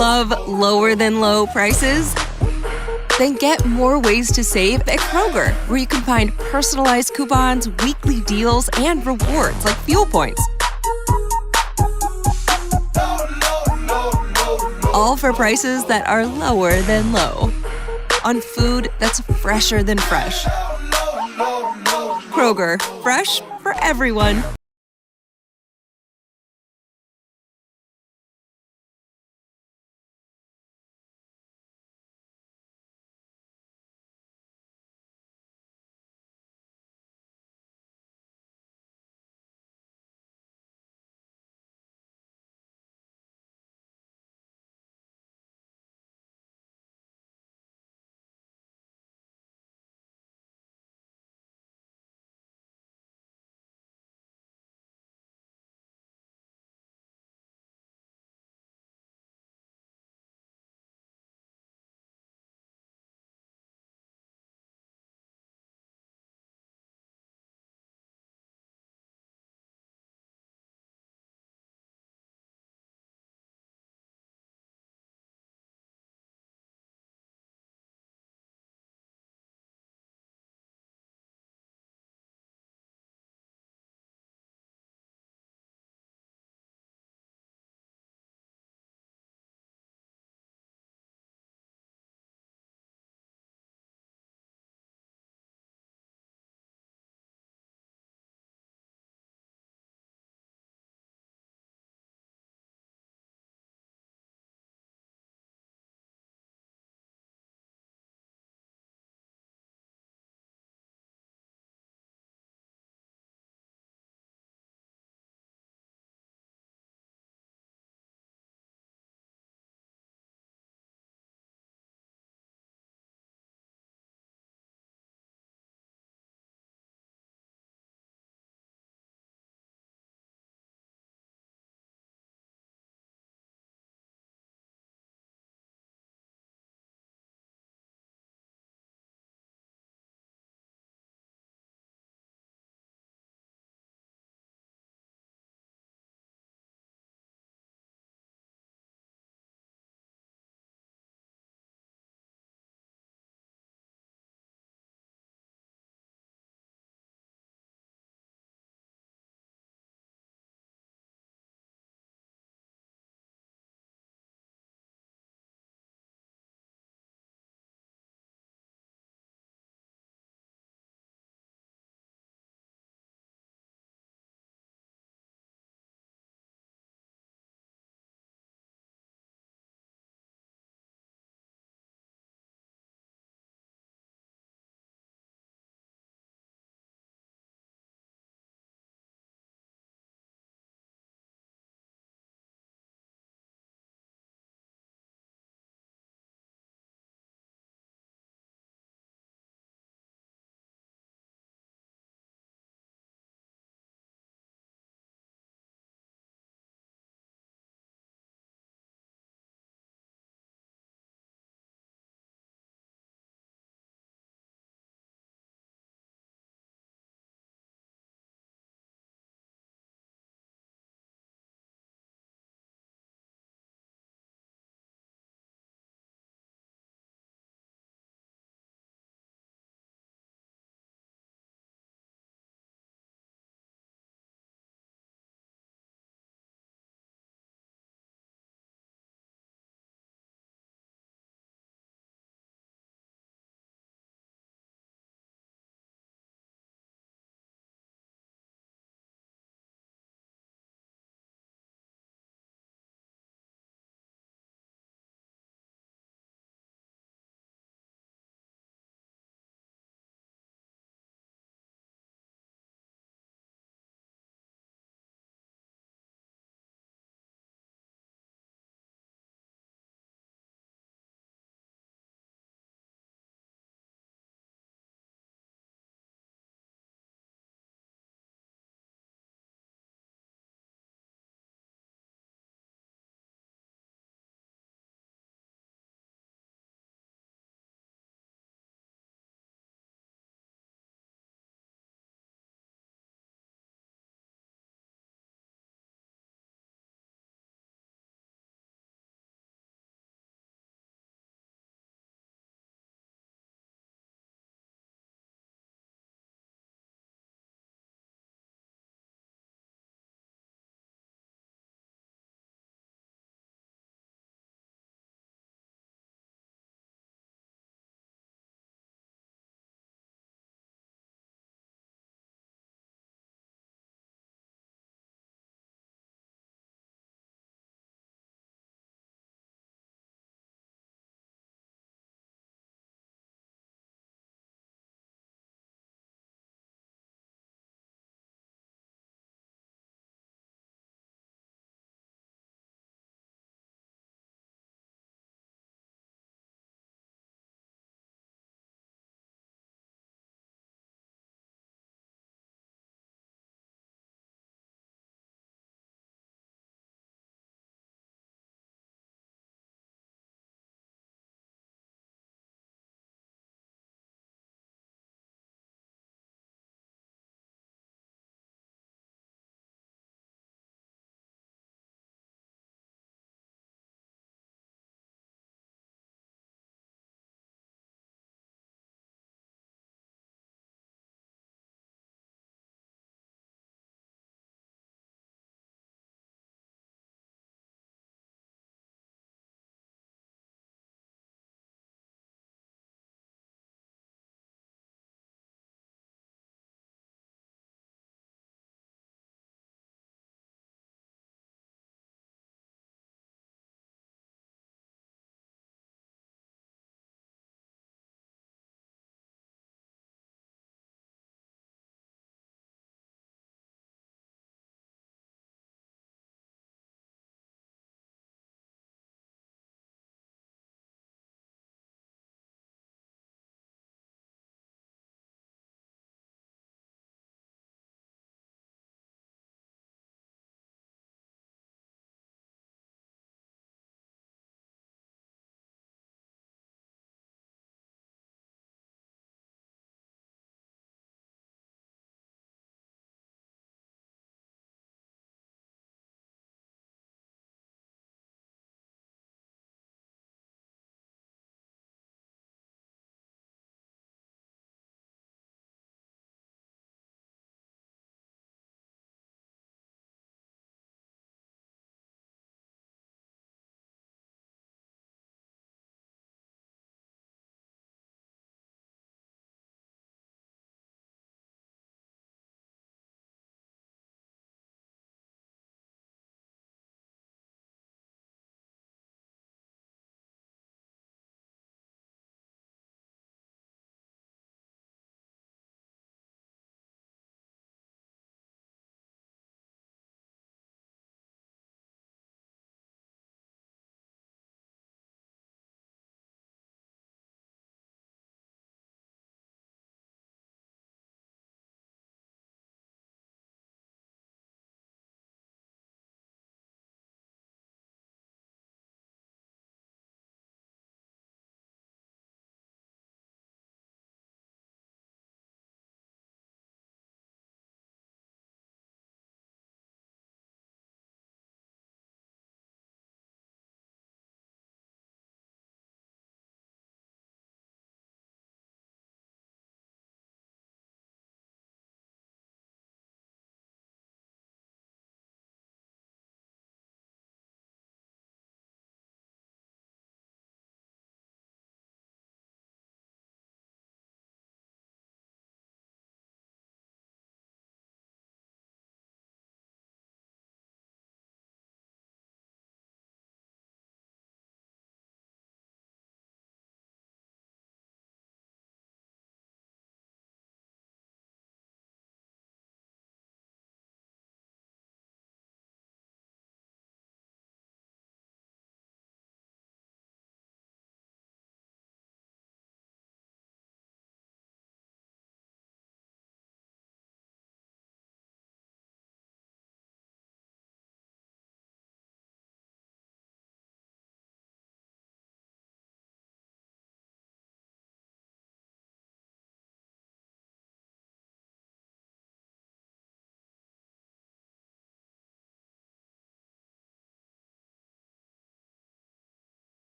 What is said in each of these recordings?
Love lower than low prices? Then get more ways to save at Kroger, where you can find personalized coupons, weekly deals, and rewards like fuel points. All for prices that are lower than low. On food that's fresher than fresh. Kroger, fresh for everyone.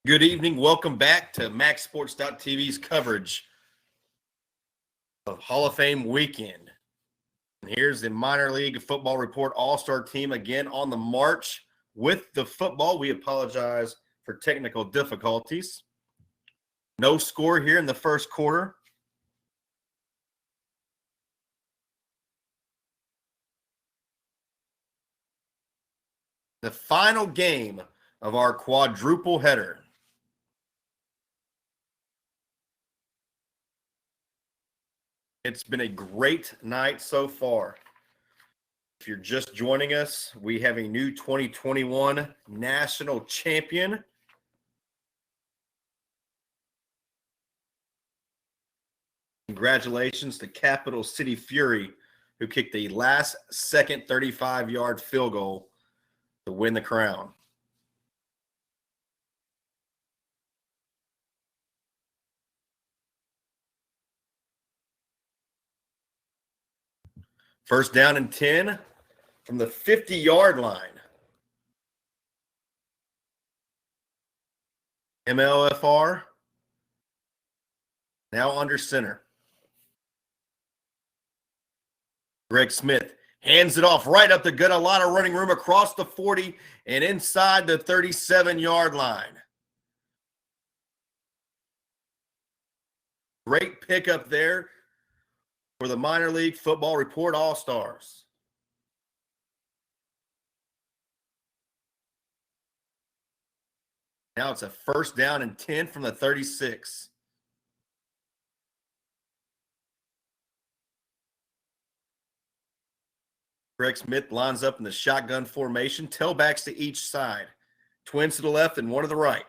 Good evening. Welcome back to MaxSports.tv's coverage of Hall of Fame weekend. And here's the minor league football report all-star team again on the march with the football. We apologize for technical difficulties. No score here in the first quarter. The final game of our quadruple header. It's been a great night so far. If you're just joining us, we have a new 2021 national champion. Congratulations to Capital City Fury, who kicked the last-second 35-yard field goal to win the crown. First down and 10 from the 50-yard line. MLFR now under center. Greg Smith hands it off right up the gut. A lot of running room across the 40 and inside the 37-yard line. Great pickup there for the minor league football report all-stars. Now it's a first down and 10 from the 36. Greg Smith lines up in the shotgun formation, tailbacks to each side. Twins to the left and one to the right.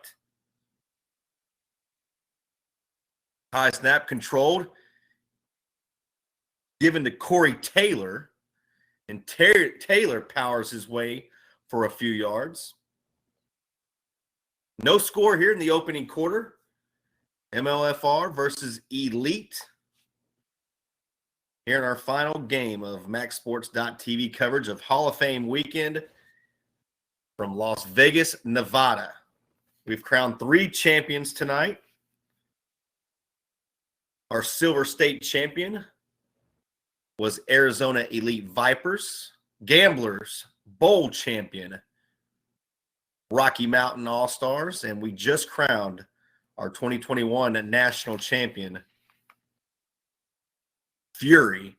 High snap controlled. Given to Corey Taylor. And Taylor powers his way for a few yards. No score here in the opening quarter. MLFR versus Elite. Here in our final game of MaxSports.tv coverage of Hall of Fame weekend from Las Vegas, Nevada. We've crowned 3 champions tonight. Our Silver State champion was Arizona Elite Vipers. Gamblers Bowl champion, Rocky Mountain All-Stars. And we just crowned our 2021 national champion, Fury.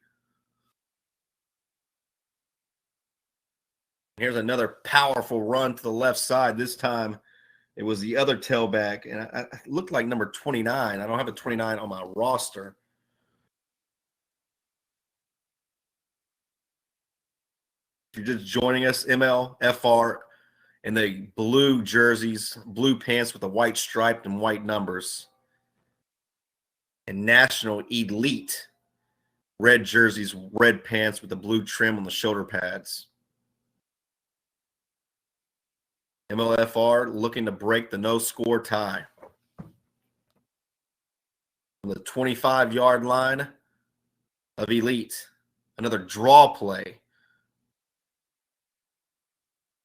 Here's another powerful run to the left side. This time it was the other tailback, and I looked like number 29. I don't have a 29 on my roster. If you're just joining us, MLFR in the blue jerseys, blue pants with the white stripe and white numbers. And National Elite, red jerseys, red pants with the blue trim on the shoulder pads. MLFR looking to break the no-score tie. On the 25-yard line of Elite, another draw play.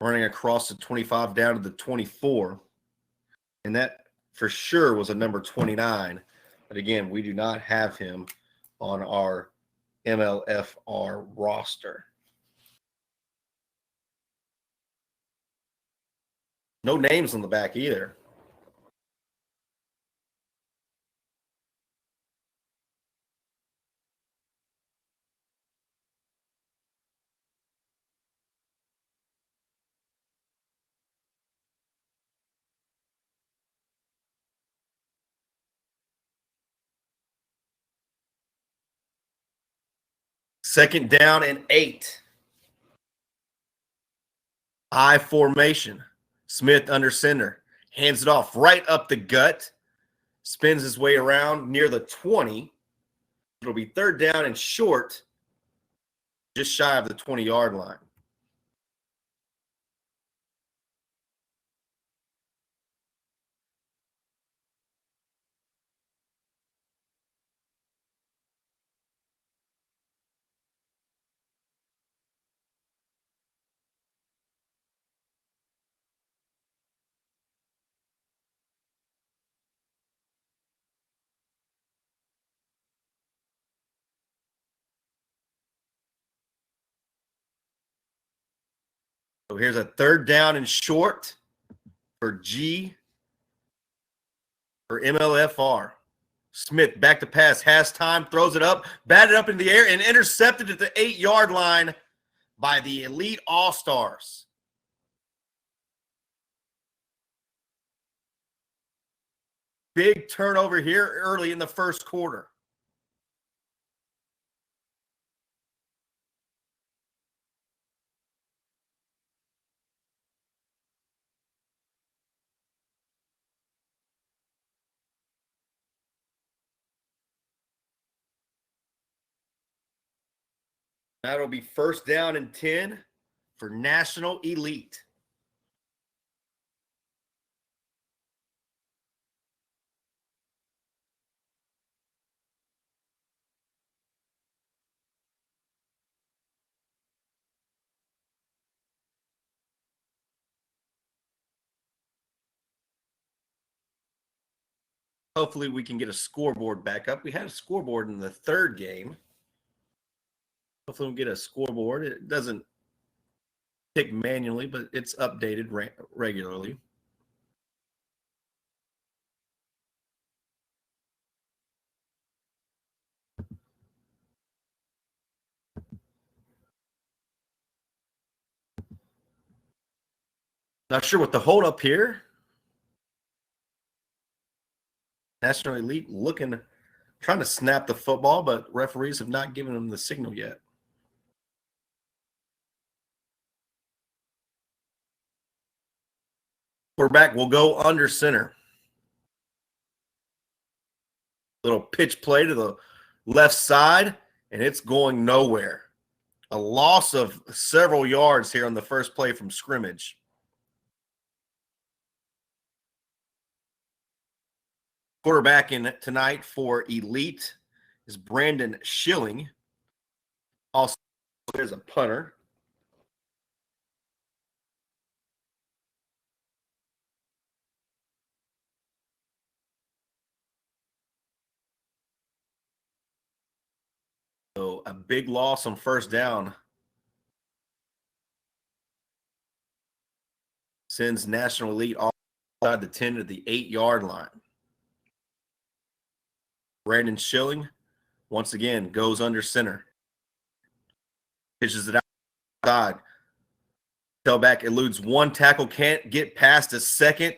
Running across the 25 down to the 24. And that for sure was a number 29. But again, we do not have him on our MLFR roster. No names on the back either. Second down and 8. I formation. Smith under center. Hands it off right up the gut. Spins his way around near the 20. It'll be third down and short, just shy of the 20-yard line. So here's a third down and short for MLFR. Smith back to pass, has time, throws it up, batted up in the air, and intercepted at the 8-yard line by the elite All-Stars. Big turnover here early in the first quarter. That'll be first down and 10 for National Elite. Hopefully we can get a scoreboard back up. We had a scoreboard in the third game. Hopefully we'll get a scoreboard. It doesn't tick manually, but it's updated regularly. Not sure what the hold up here. National Elite trying to snap the football, but referees have not given them the signal yet. Quarterback will go under center. Little pitch play to the left side, and it's going nowhere. A loss of several yards here on the first play from scrimmage. Quarterback in tonight for Elite is Brandon Schilling. Also, there's a punter. So a big loss on first down sends National Elite outside the 10 to the 8-yard line. Brandon Schilling, once again, goes under center. Pitches it outside. Tailback eludes one tackle, can't get past a second.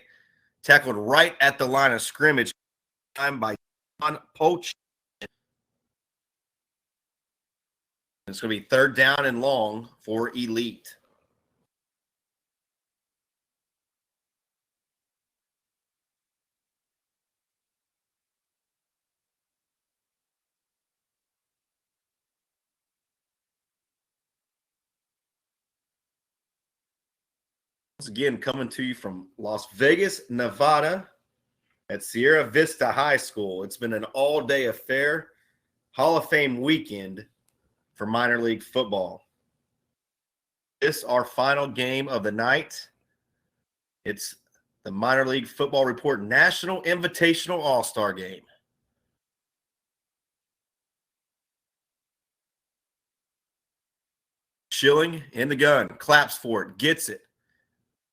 Tackled right at the line of scrimmage. Time by John Poach. It's going to be third down and long for Elite. Once again, coming to you from Las Vegas, Nevada at Sierra Vista High School. It's been an all-day affair, Hall of Fame weekend for minor league football. This is our final game of the night. It's the Minor League Football Report National Invitational All-Star Game. Schilling in the gun, claps for it, gets it.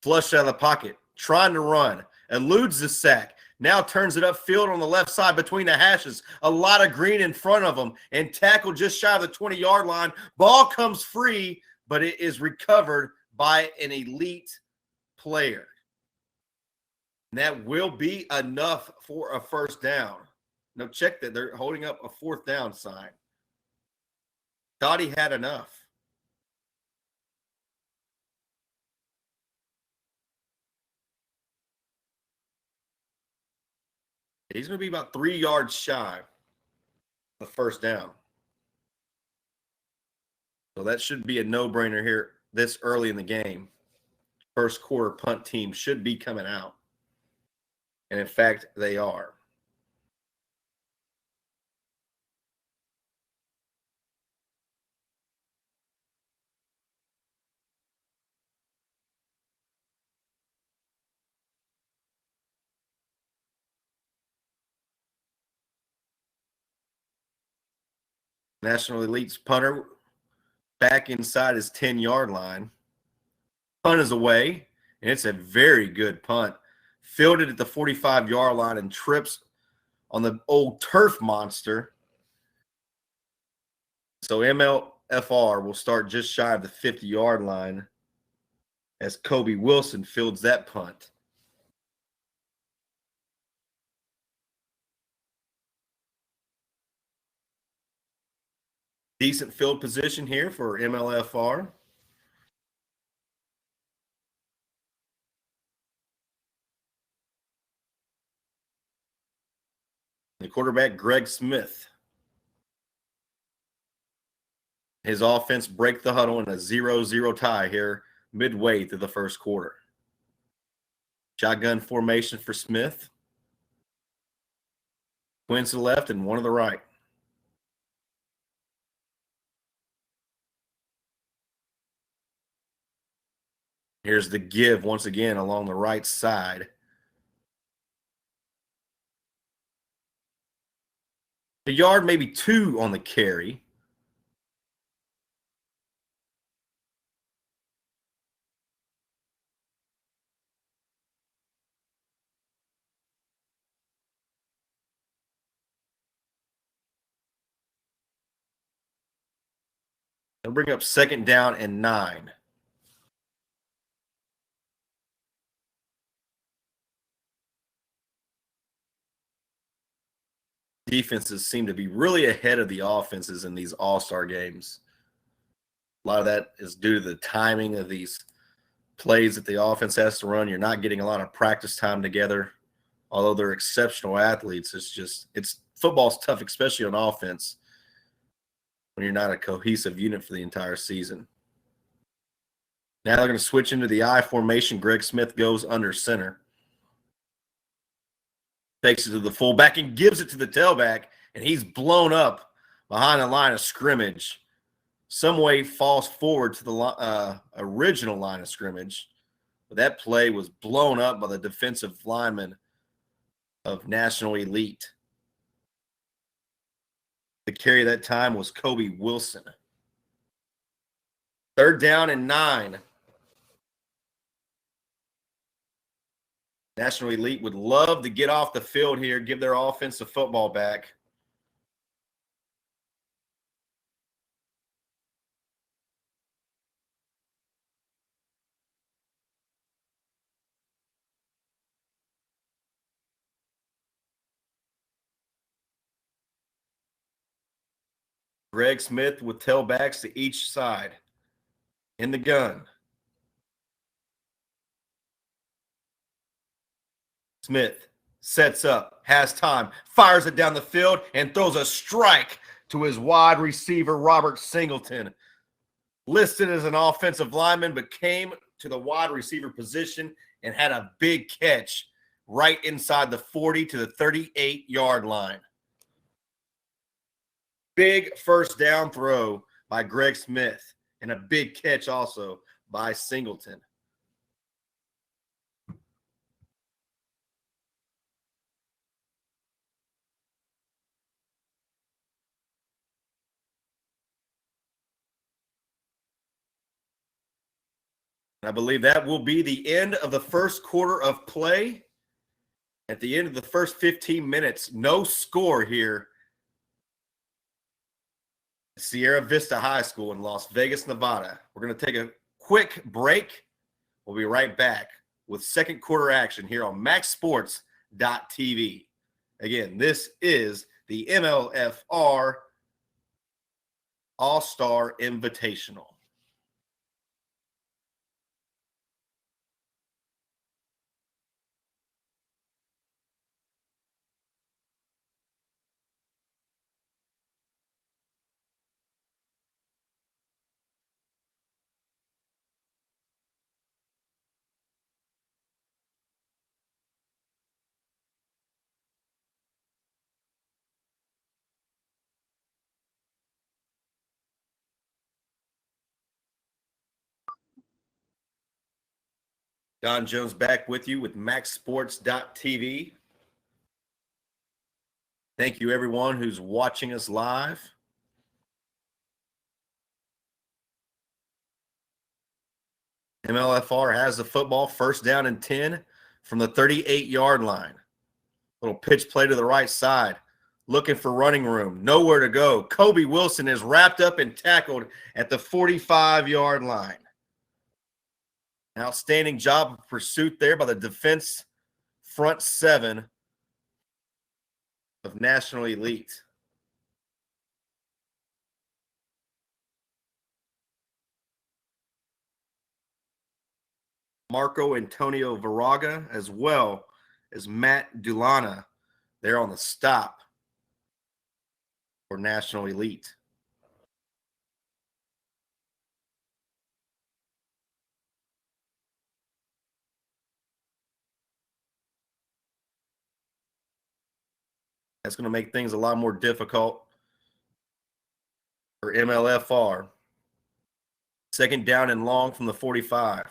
Flushed out of the pocket, trying to run, eludes the sack, now turns it upfield on the left side between the hashes. A lot of green in front of him, and tackle just shy of the 20-yard line. Ball comes free, but it is recovered by an Elite player. And that will be enough for a first down. Now check that they're holding up a fourth down sign. Thought he had enough. He's going to be about 3 yards shy of the first down. So that should be a no-brainer here this early in the game. First quarter punt team should be coming out. And in fact, they are. National Elite's punter back inside his 10-yard line. Punt is away, and it's a very good punt. Fielded at the 45-yard line and trips on the old turf monster. So MLFR will start just shy of the 50-yard line as Kobe Wilson fields that punt. Decent field position here for MLFR. The quarterback, Greg Smith. His offense break the huddle in a 0-0 tie here midway through the first quarter. Shotgun formation for Smith. Twins to the left and one to the right. Here's the give once again along the right side. A yard, maybe 2 on the carry. They'll bring up 2nd down and 9. Defenses seem to be really ahead of the offenses in these all-star games. A lot of that is due to the timing of these plays that the offense has to run. You're not getting a lot of practice time together. Although they're exceptional athletes, it's football's tough, especially on offense, when you're not a cohesive unit for the entire season. Now they're going to switch into the I formation. Greg Smith goes under center. Takes it to the fullback and gives it to the tailback, and he's blown up behind the line of scrimmage. Some way falls forward to the original line of scrimmage, but that play was blown up by the defensive lineman of National Elite. The carry that time was Kobe Wilson. 3rd down and 9. National Elite would love to get off the field here, give their offensive football back. Greg Smith with tailbacks to each side. In the gun. Smith sets up, has time, fires it down the field, and throws a strike to his wide receiver, Robert Singleton. Listed as an offensive lineman, but came to the wide receiver position and had a big catch right inside the 40 to the 38-yard line. Big first down throw by Greg Smith and a big catch also by Singleton. I believe that will be the end of the first quarter of play. At the end of the first 15 minutes, no score here at Sierra Vista High School in Las Vegas, Nevada. We're going to take a quick break. We'll be right back with second quarter action here on MaxSports.tv. Again, this is the MLFR All-Star Invitational. Don Jones back with you with MaxSports.tv. Thank you, everyone who's watching us live. MLFR has the football, first down and 10 from the 38-yard line. Little pitch play to the right side. Looking for running room. Nowhere to go. Kobe Wilson is wrapped up and tackled at the 45-yard line. An outstanding job of pursuit there by the defense front seven of National Elite. Marco Antonio Viraga, as well as Matt Dulana. They're on the stop for National Elite. That's going to make things a lot more difficult for MLFR. Second down and long from the 45.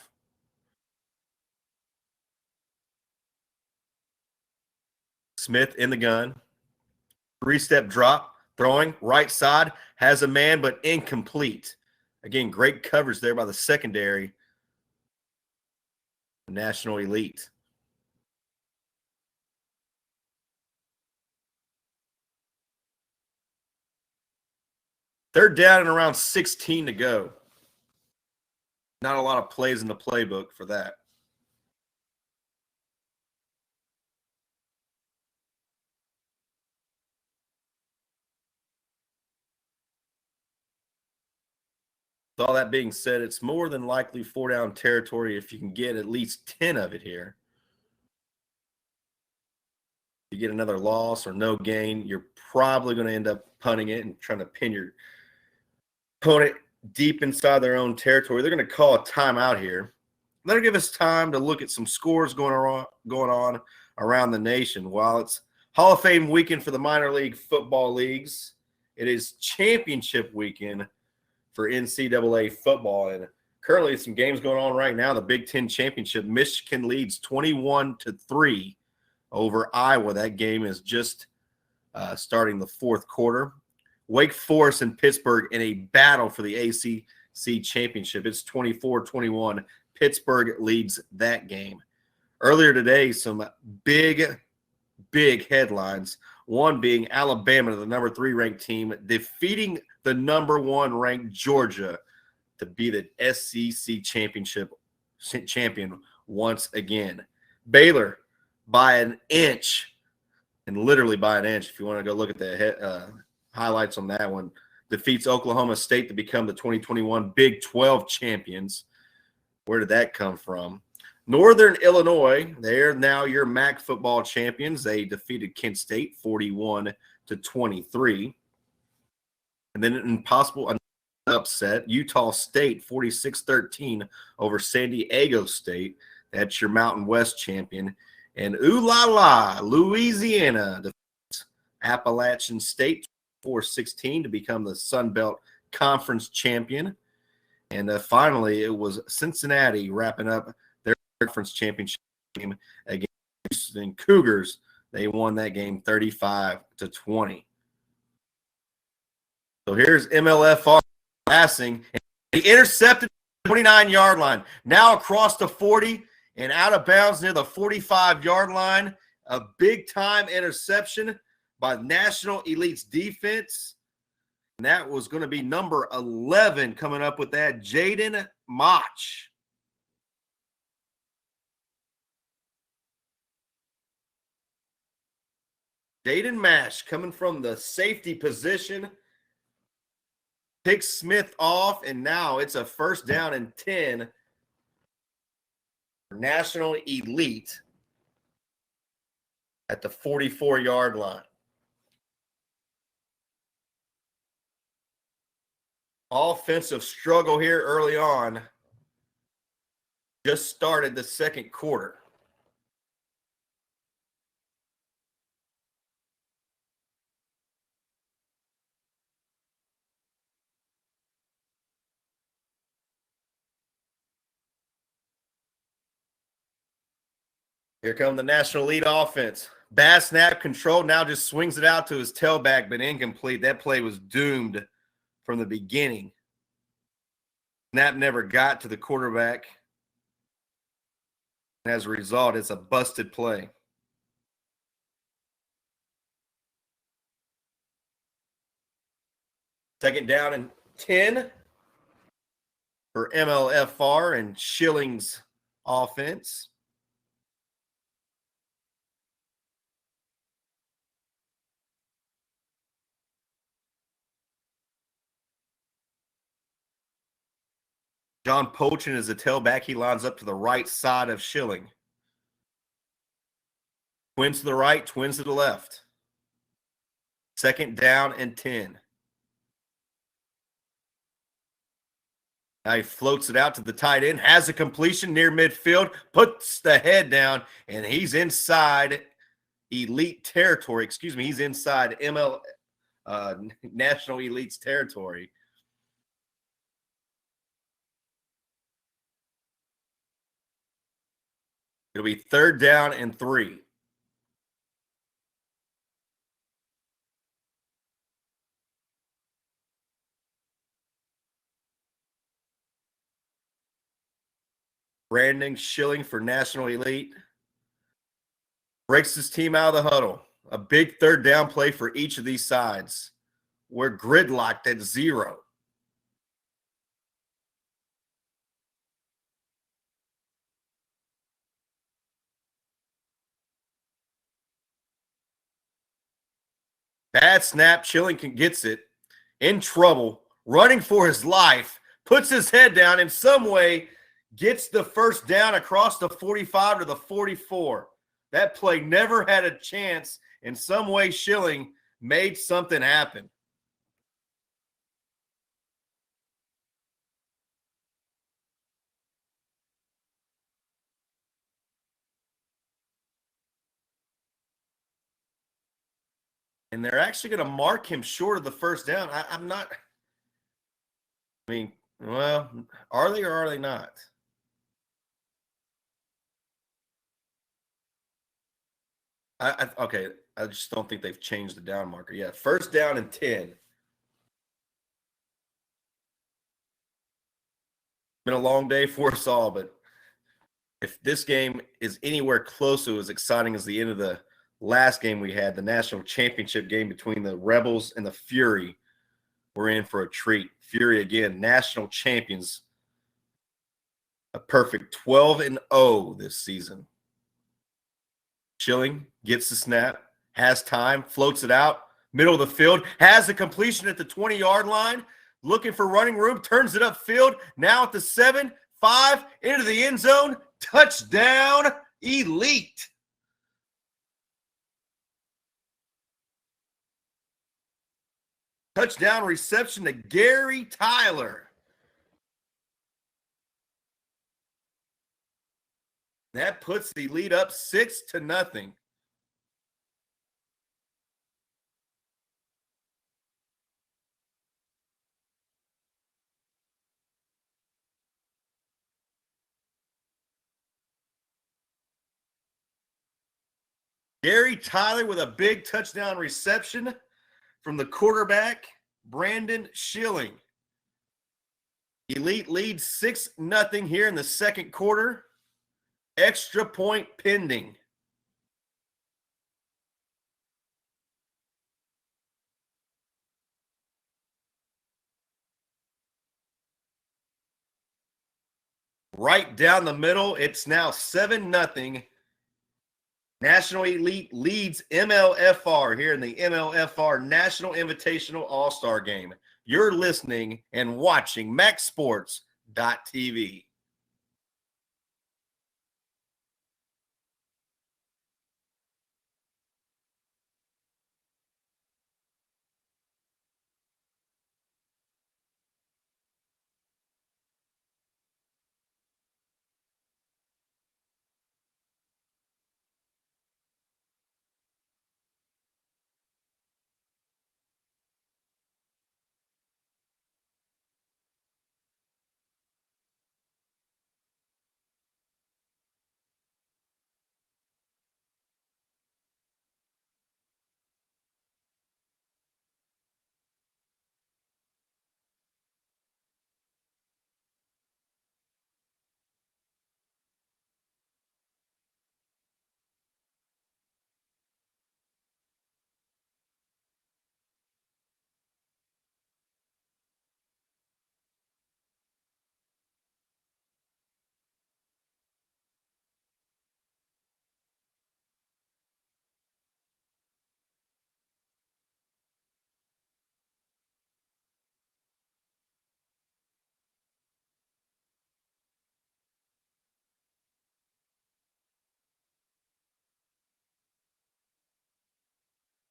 Smith in the gun. Three-step drop. Throwing right side. Has a man, but incomplete. Again, great coverage there by the secondary. National Elite. Third down and around 16 to go. Not a lot of plays in the playbook for that. With all that being said, it's more than likely 4-down territory if you can get at least 10 of it here. If you get another loss or no gain, you're probably going to end up punting it and trying to pin your opponent deep inside their own territory. They're going to call a timeout here. That'll give us time to look at some scores going on around the nation. While it's Hall of Fame weekend for the minor league football leagues, it is championship weekend for NCAA football. And currently some games going on right now. The Big Ten Championship, Michigan leads 21-3 over Iowa. That game is just starting the fourth quarter. Wake Forest and Pittsburgh in a battle for the ACC championship. It's 24-21. Pittsburgh leads that game. Earlier today, some big headlines. One being Alabama, the number 3 ranked team, defeating the number 1 ranked Georgia to be the SEC champion once again. Baylor by an inch, and literally by an inch, if you want to go look at the highlights on that one, defeats Oklahoma State to become the 2021 Big 12 champions. Where did that come from? Northern Illinois, they're now your MAC football champions. They defeated Kent State 41-23. And then an impossible upset, Utah State 46-13 over San Diego State. That's your Mountain West champion. And ooh la la, Louisiana defeats Appalachian State 4-16 to become the Sun Belt Conference champion. And finally, it was Cincinnati wrapping up their conference championship game against Houston Cougars. They won that game 35-20. So here's MLFR passing. He intercepted the 29-yard line. Now across the 40 and out of bounds near the 45-yard line. A big-time interception by National Elite's defense. And that was going to be number 11 coming up with that, Jaden Mach. Jaden Mach coming from the safety position. Picks Smith off, and now it's a first down and 10 for National Elite at the 44-yard line. Offensive struggle here early on. Just started the second quarter. Here come the National Elite offense. Bad snap control, now just swings it out to his tailback, but incomplete. That play was doomed from the beginning. Snap never got to the quarterback. And as a result, it's a busted play. Second down and 10 for MLFR and Schilling's offense. John Pochin is a tailback. He lines up to the right side of Schilling. Twins to the right, twins to the left. Second down and 10. Now he floats it out to the tight end, has a completion near midfield, puts the head down, and he's inside elite territory. Excuse me, he's inside National Elites territory. It'll be third down and 3. Brandon Schilling for National Elite breaks his team out of the huddle. A big third down play for each of these sides. We're gridlocked at 0. Bad snap. Schilling gets it. In trouble. Running for his life. Puts his head down in some way. Gets the first down across the 45 to the 44. That play never had a chance. In some way, Schilling made something happen. And they're actually going to mark him short of the first down. I'm not. I mean, well, are they or are they not? Okay. I just don't think they've changed the down marker. Yeah, first down and 10. Been a long day for us all, but if this game is anywhere close to as exciting as the end of the last game we had, the national championship game between the Rebels and the Fury, we're in for a treat. Fury again, national champions, a perfect 12-0 this season. Schilling gets the snap, has time, floats it out, middle of the field, has a completion at the 20-yard line, looking for running room, turns it upfield, now at the 7, 5, into the end zone, touchdown, Elite. Touchdown reception to Gary Tyler. That puts the lead up 6-0. Gary Tyler with a big touchdown reception from the quarterback, Brandon Schilling. Elite leads 6-0 here in the second quarter. Extra point pending. Right down the middle, it's now 7-0. National Elite leads MLFR here in the MLFR National Invitational All-Star Game. You're listening and watching MaxSports.tv.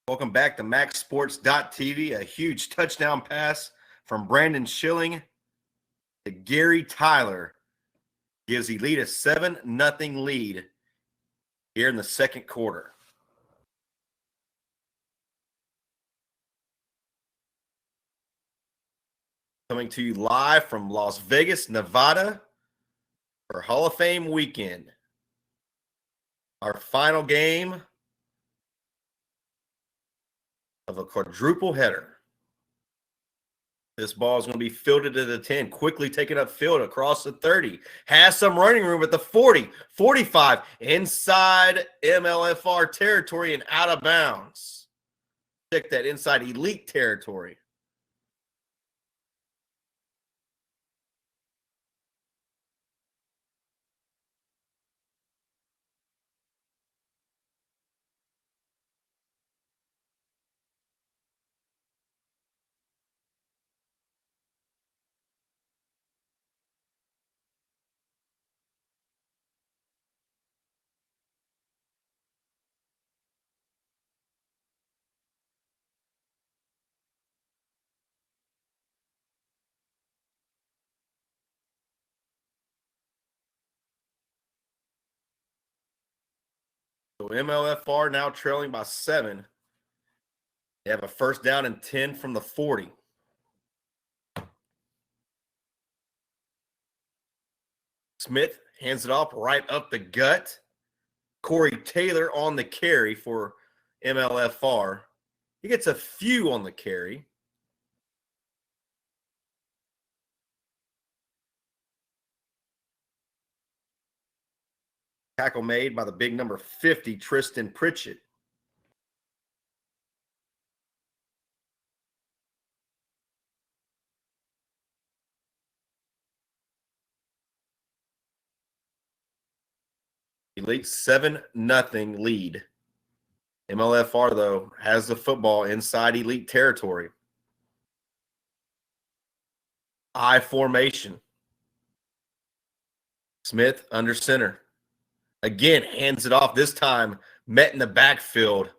Welcome back to MaxSports.tv. A huge touchdown pass from Brandon Schilling to Gary Tyler gives Elite a 7-0 lead here in the second quarter. Coming to you live from Las Vegas, Nevada for Hall of Fame weekend. Our final game of a quadruple header. This ball is going to be fielded to the 10, quickly taken upfield across the 30. Has some running room at the 40, 45, inside MLFR territory and out of bounds. Check that, inside Elite territory. So MLFR now trailing by 7. They have a first down and 10 from the 40. Smith hands it off right up the gut. Corey Taylor on the carry for MLFR. He gets a few on the carry. Tackle made by the big number 50, Tristan Pritchett. Elite 7-0 lead. MLFR, though, has the football inside Elite territory. I formation. Smith under center. Again, hands it off. This time, met in the backfield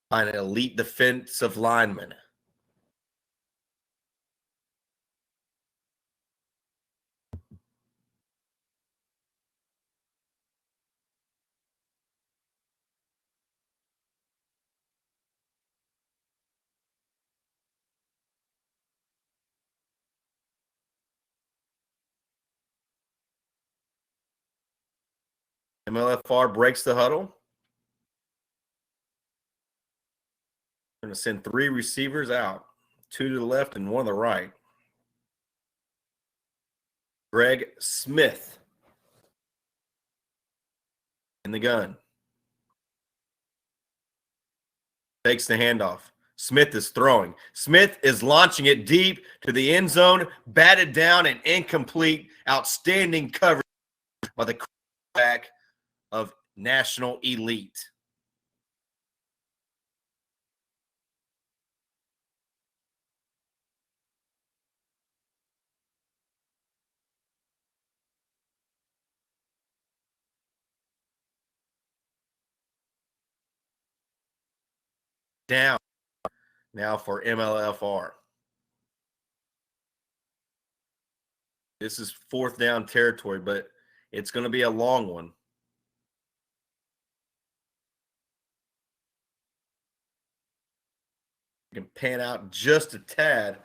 by an elite defensive lineman. MLFR breaks the huddle. Going to send 3 receivers out, 2 to the left and 1 to the right. Greg Smith in the gun. Takes the handoff. Smith is throwing. Smith is launching it deep to the end zone, batted down and incomplete. Outstanding coverage by the quarterback of National Elite. Down now for MLFR. This is 4th down territory, but it's going to be a long one. You can pan out just a tad,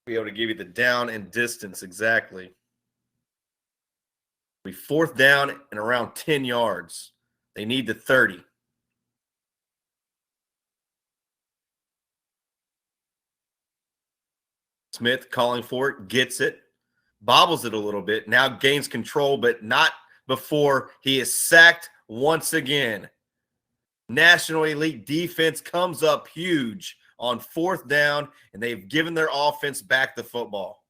be able to give you the down and distance exactly. Be 4th down and around 10 yards. They need the 30. Smith calling for it, gets it, bobbles it a little bit, now gains control, but not before he is sacked once again. National Elite defense comes up huge on 4th down, and they've given their offense back the football.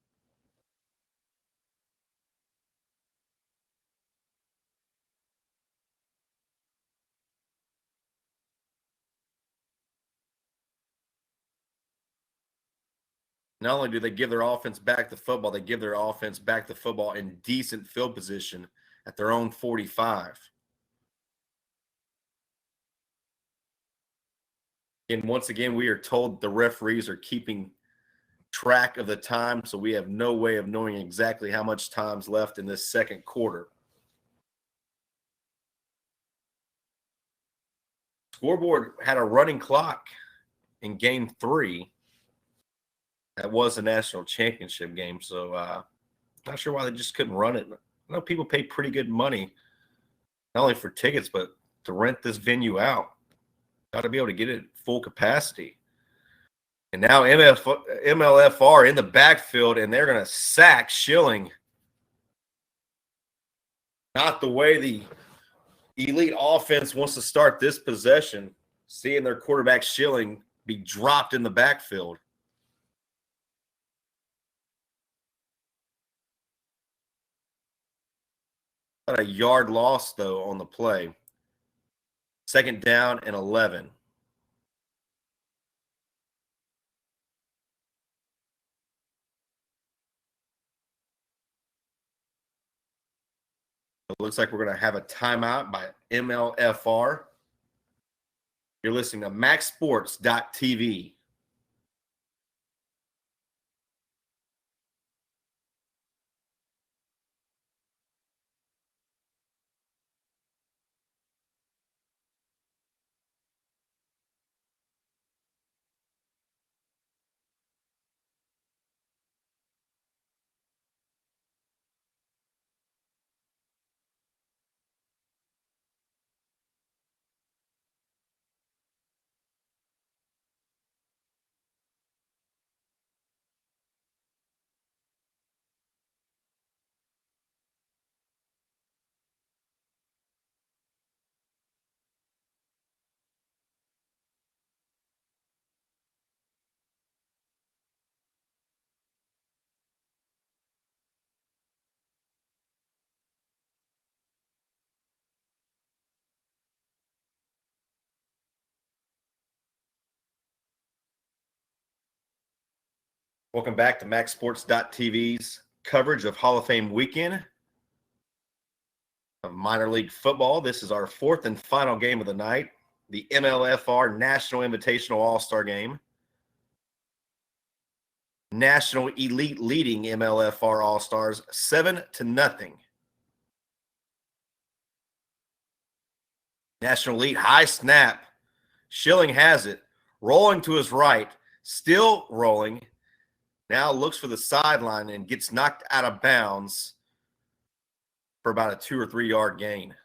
Not only do they give their offense back the football, they give their offense back the football in decent field position at their own 45. And once again, we are told the referees are keeping track of the time, so we have no way of knowing exactly how much time's left in this second quarter. Scoreboard had a running clock in game 3. That was a national championship game, so not sure why they just couldn't run it. I know people pay pretty good money, not only for tickets, but to rent this venue out. Got to be able to get it full capacity. And now MLFR in the backfield, and they're going to sack Schilling. Not the way the elite offense wants to start this possession, seeing their quarterback Schilling be dropped in the backfield. About a yard loss, though, on the play. Second down and 11. It looks like we're going to have a timeout by MLFR. You're listening to MaxSports.tv. Welcome back to MaxSports.tv's coverage of Hall of Fame weekend of minor league football. This is our fourth and final game of the night, the MLFR National Invitational All-Star Game. National Elite leading MLFR All-Stars 7-0. National Elite high snap. Schilling has it, rolling to his right, still rolling. Now looks for the sideline and gets knocked out of bounds for about a 2 or 3 yard gain.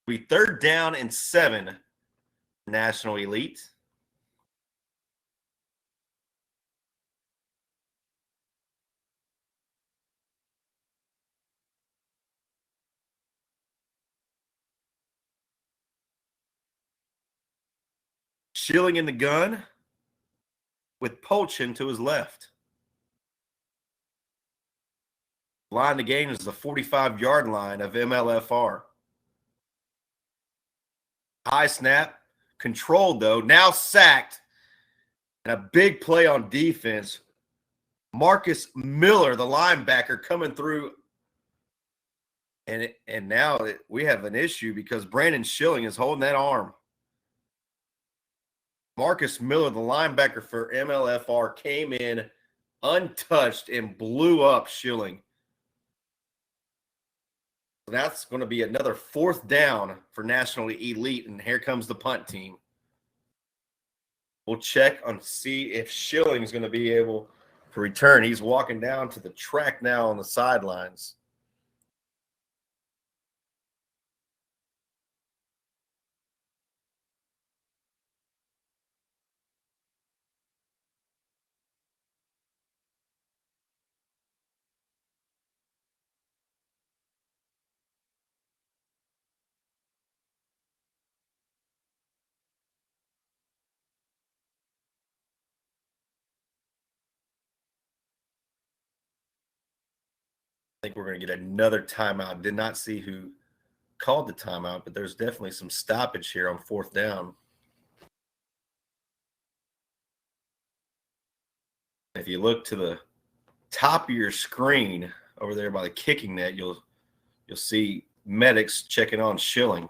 We third down and 7, National Elite. Schilling in the gun with Polchin to his left. Line to gain is the 45-yard line of MLFR. High snap, controlled though, now sacked. And a big play on defense. Marcus Miller, the linebacker, coming through. And now we have an issue because Brandon Schilling is holding that arm. Marcus Miller, the linebacker for MLFR, came in untouched and blew up Schilling. So that's going to be another fourth down for National Elite, and here comes the punt team. We'll check on see if Schilling is going to be able to return. He's walking down to the track now on the sidelines. I think we're going to get another timeout. Did not see who called the timeout, but there's definitely some stoppage here on 4th down. If you look to the top of your screen over there by the kicking net, you'll see medics checking on Schilling.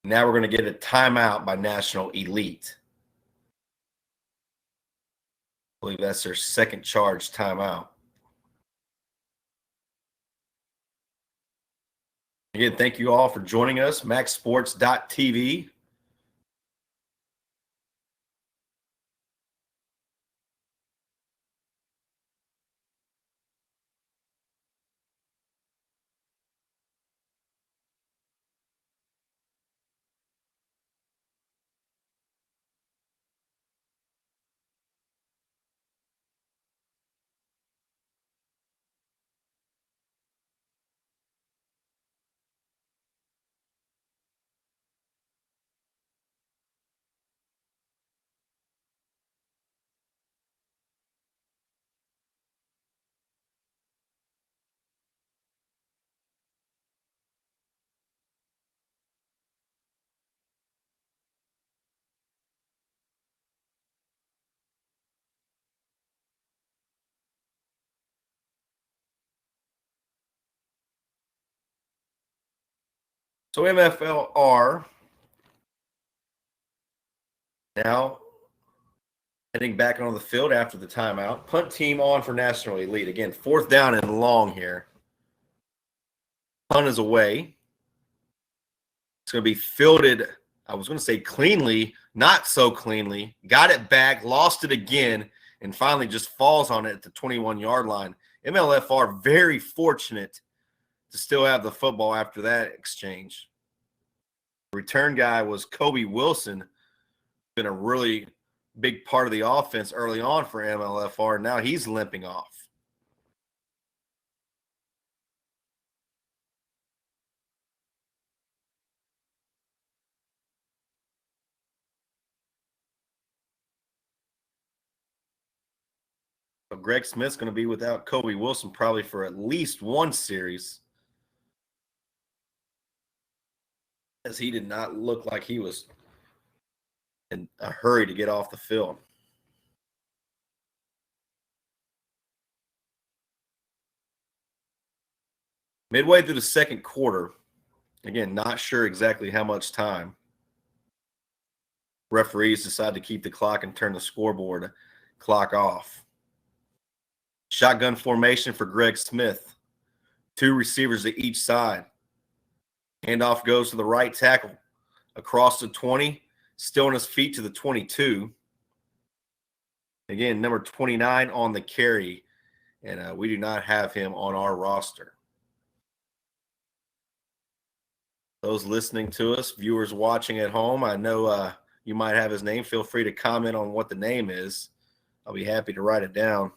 Now we're going to get a timeout by National Elite. I believe that's their second charge timeout. Again, thank you all for joining us. MaxSports.tv. So MLFR now heading back onto the field after the timeout. Punt team on for National Elite. Again, 4th down and long here. Punt is away. It's going to be fielded, I was going to say cleanly, not so cleanly. Got it back, lost it again, and finally just falls on it at the 21-yard line. MLFR very fortunate to still have the football after that exchange. The return guy was Kobe Wilson, been a really big part of the offense early on for MLFR. Now he's limping off. So Greg Smith's going to be without Kobe Wilson probably for at least one series, as he did not look like he was in a hurry to get off the field. Midway through the second quarter, again, not sure exactly how much time. Referees decide to keep the clock and turn the scoreboard clock off. Shotgun formation for Greg Smith. 2 receivers to each side. Handoff goes to the right tackle across the 20, still on his feet to the 22. Again, number 29 on the carry, and we do not have him on our roster. Those listening to us, viewers watching at home, I know you might have his name. Feel free to comment on what the name is. I'll be happy to write it down.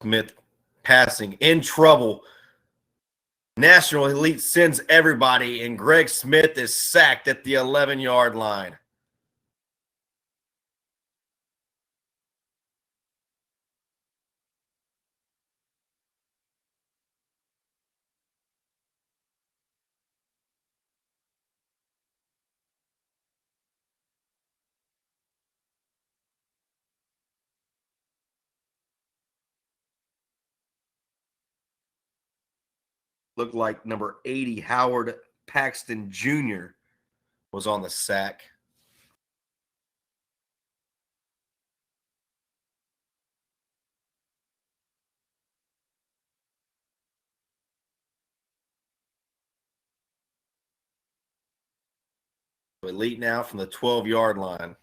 Smith passing in trouble. National Elite sends everybody, and Greg Smith is sacked at the 11-yard line. Looked like number 80, Howard Paxton Jr., was on the sack. Elite now from the 12-yard line.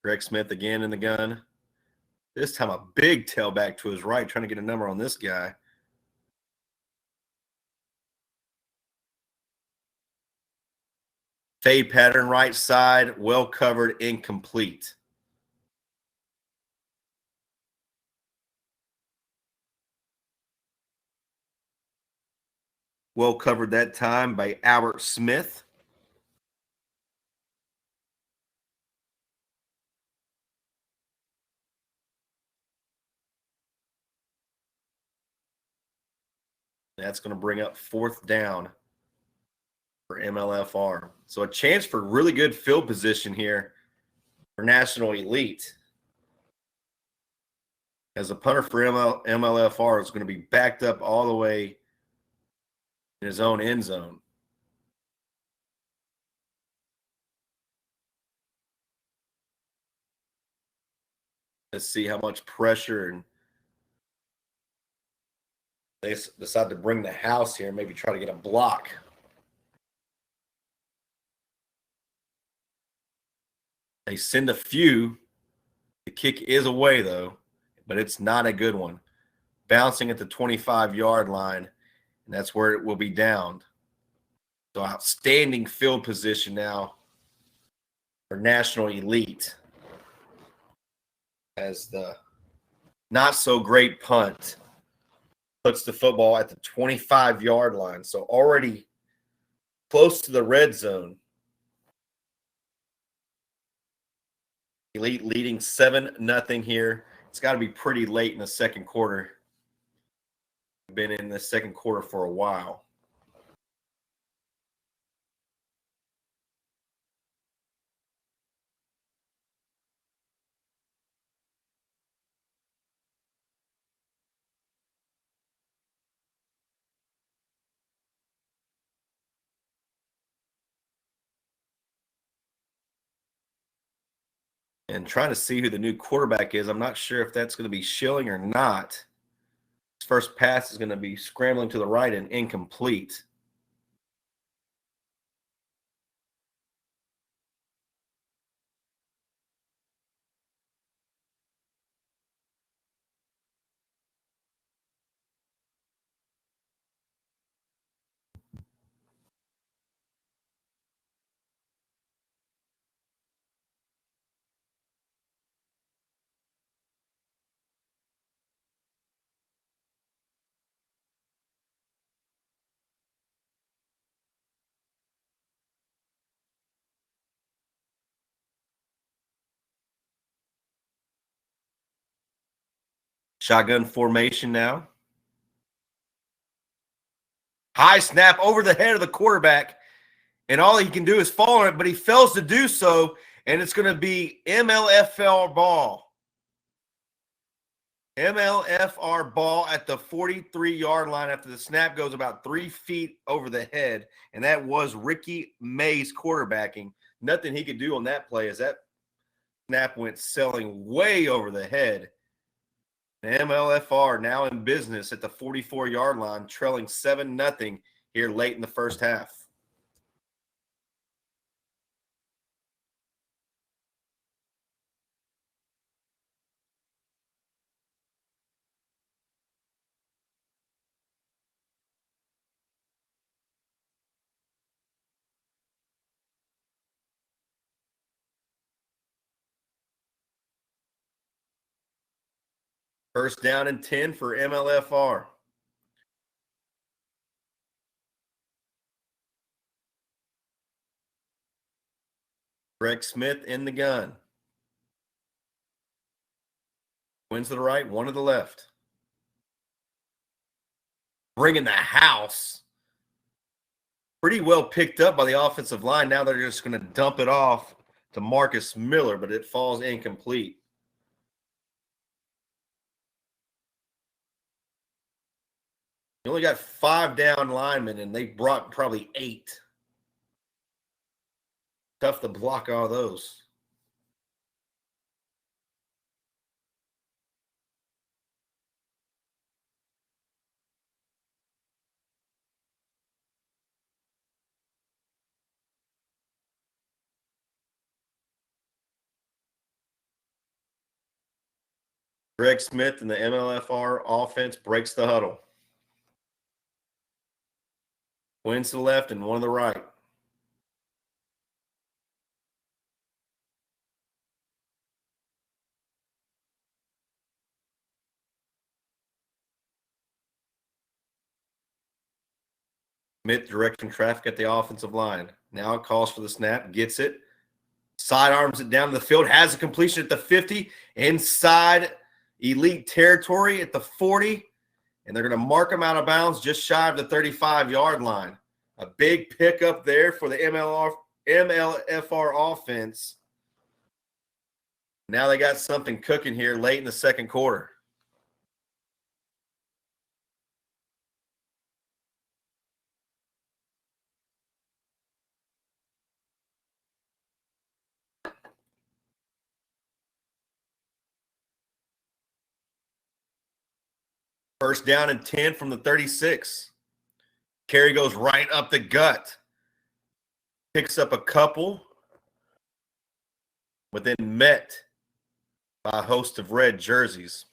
Greg Smith again in the gun. This time a big tailback to his right, trying to get a number on this guy. Fade pattern right side, well covered, incomplete. Well covered that time by Albert Smith. That's going to bring up 4th down for MLFR. So a chance for really good field position here for National Elite. As a punter for MLFR is going to be backed up all the way in his own end zone. Let's see how much pressure, and they decide to bring the house here, maybe try to get a block. They send a few. The kick is away, though, but it's not a good one. Bouncing at the 25-yard line, and that's where it will be downed. So outstanding field position now for National Elite as the not-so-great punt puts the football at the 25-yard line. So already close to the red zone. Elite leading 7-0 here. It's got to be pretty late in the second quarter. Been in the second quarter for a while. And trying to see who the new quarterback is. I'm not sure if that's going to be Schilling or not. His first pass is going to be scrambling to the right and incomplete. Shotgun formation now. High snap over the head of the quarterback, and all he can do is fall on it, but he fails to do so, and it's going to be MLFR ball. MLFR ball at the 43-yard line after the snap goes about 3 feet over the head, and that was Ricky Mays quarterbacking. Nothing he could do on that play as that snap went sailing way over the head. MLFR now in business at the 44-yard line, trailing 7-0 here late in the first half. First down and 10 for MLFR. Greg Smith in the gun. Wins to the right, one to the left. Bringing the house. Pretty well picked up by the offensive line. Now they're just going to dump it off to Marcus Miller, but it falls incomplete. You only got 5 down linemen, and they brought probably 8. Tough to block all those. Greg Smith and the MLFR offense breaks the huddle. Wins to the left and one to the right. Smith directing traffic at the offensive line. Now it calls for the snap, gets it, sidearms it down the field, has a completion at the 50, inside elite territory at the 40, and they're going to mark him out of bounds just shy of the 35-yard line. A big pickup there for the MLFR offense. Now they got something cooking here late in the second quarter. First down and 10 from the 36. Carry goes right up the gut. Picks up a couple, but then met by a host of red jerseys.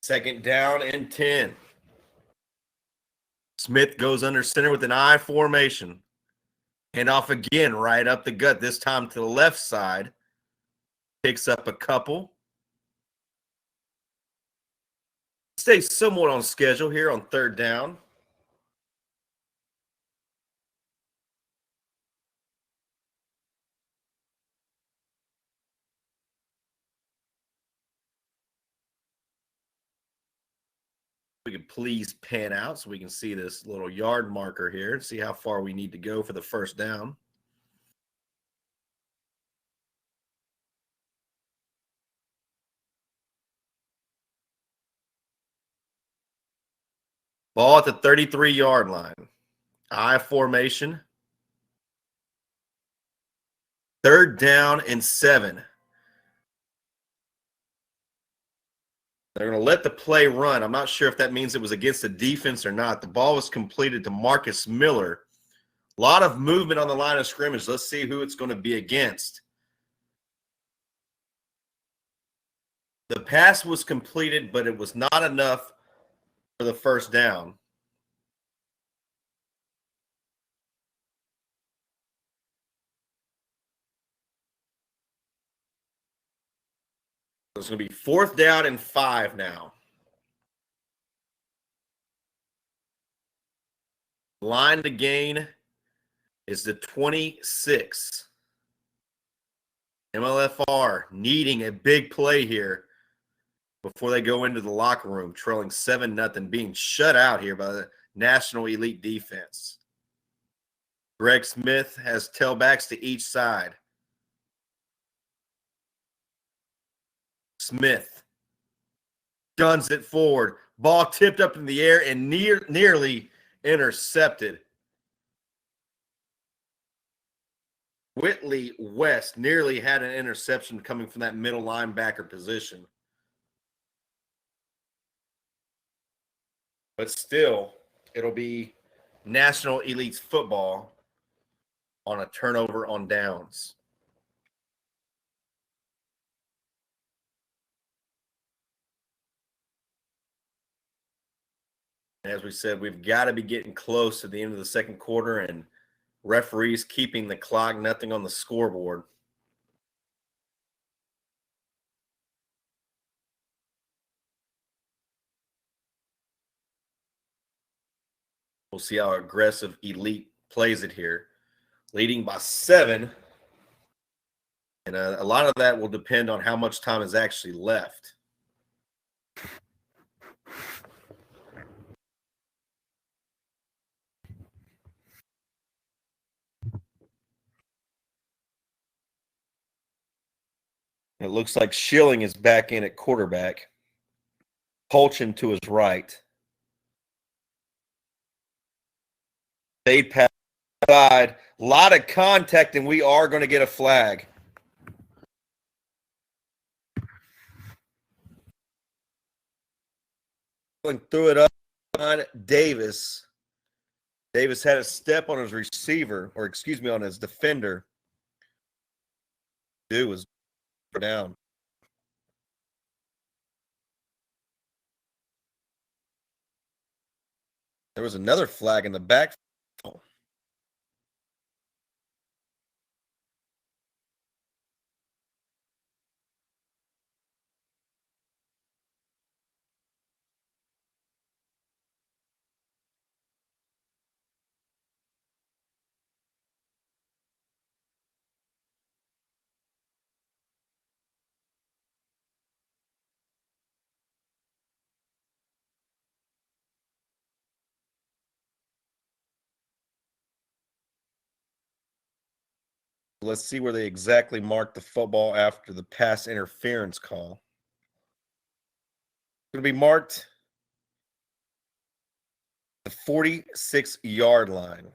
Second down and 10. Smith goes under center with an I formation. Hand off again, right up the gut, this time to the left side. Picks up a couple. Stays somewhat on schedule here on third down. We could please pan out so we can see this little yard marker here and see how far we need to go for the first down. Ball at the 33-yard line. I formation. Third down and 7. They're going to let the play run. I'm not sure if that means it was against the defense or not. The ball was completed to Marcus Miller. A lot of movement on the line of scrimmage. Let's see who it's going to be against. The pass was completed, but it was not enough for the first down. It's going to be fourth down and 5 now. Line to gain is the 26. MLFR needing a big play here before they go into the locker room, trailing 7-0, being shut out here by the National Elite defense. Greg Smith has tailbacks to each side. Smith guns it forward. Ball tipped up in the air and nearly intercepted. Whitley West nearly had an interception coming from that middle linebacker position. But still, it'll be National Elites football on a turnover on downs. As we said, we've got to be getting close to the end of the second quarter, and referees keeping the clock, nothing on the scoreboard. We'll see how aggressive Elite plays it here. Leading by 7. And a lot of that will depend on how much time is actually left. It looks like Schilling is back in at quarterback. Polchin to his right. They pass side. A lot of contact, and we are going to get a flag. Threw it up on Davis. Davis had a step on his receiver, or excuse me, on his defender. do was down. There was another flag in the back. Let's see where they exactly marked the football after the pass interference call. It's going to be marked the 46-yard line.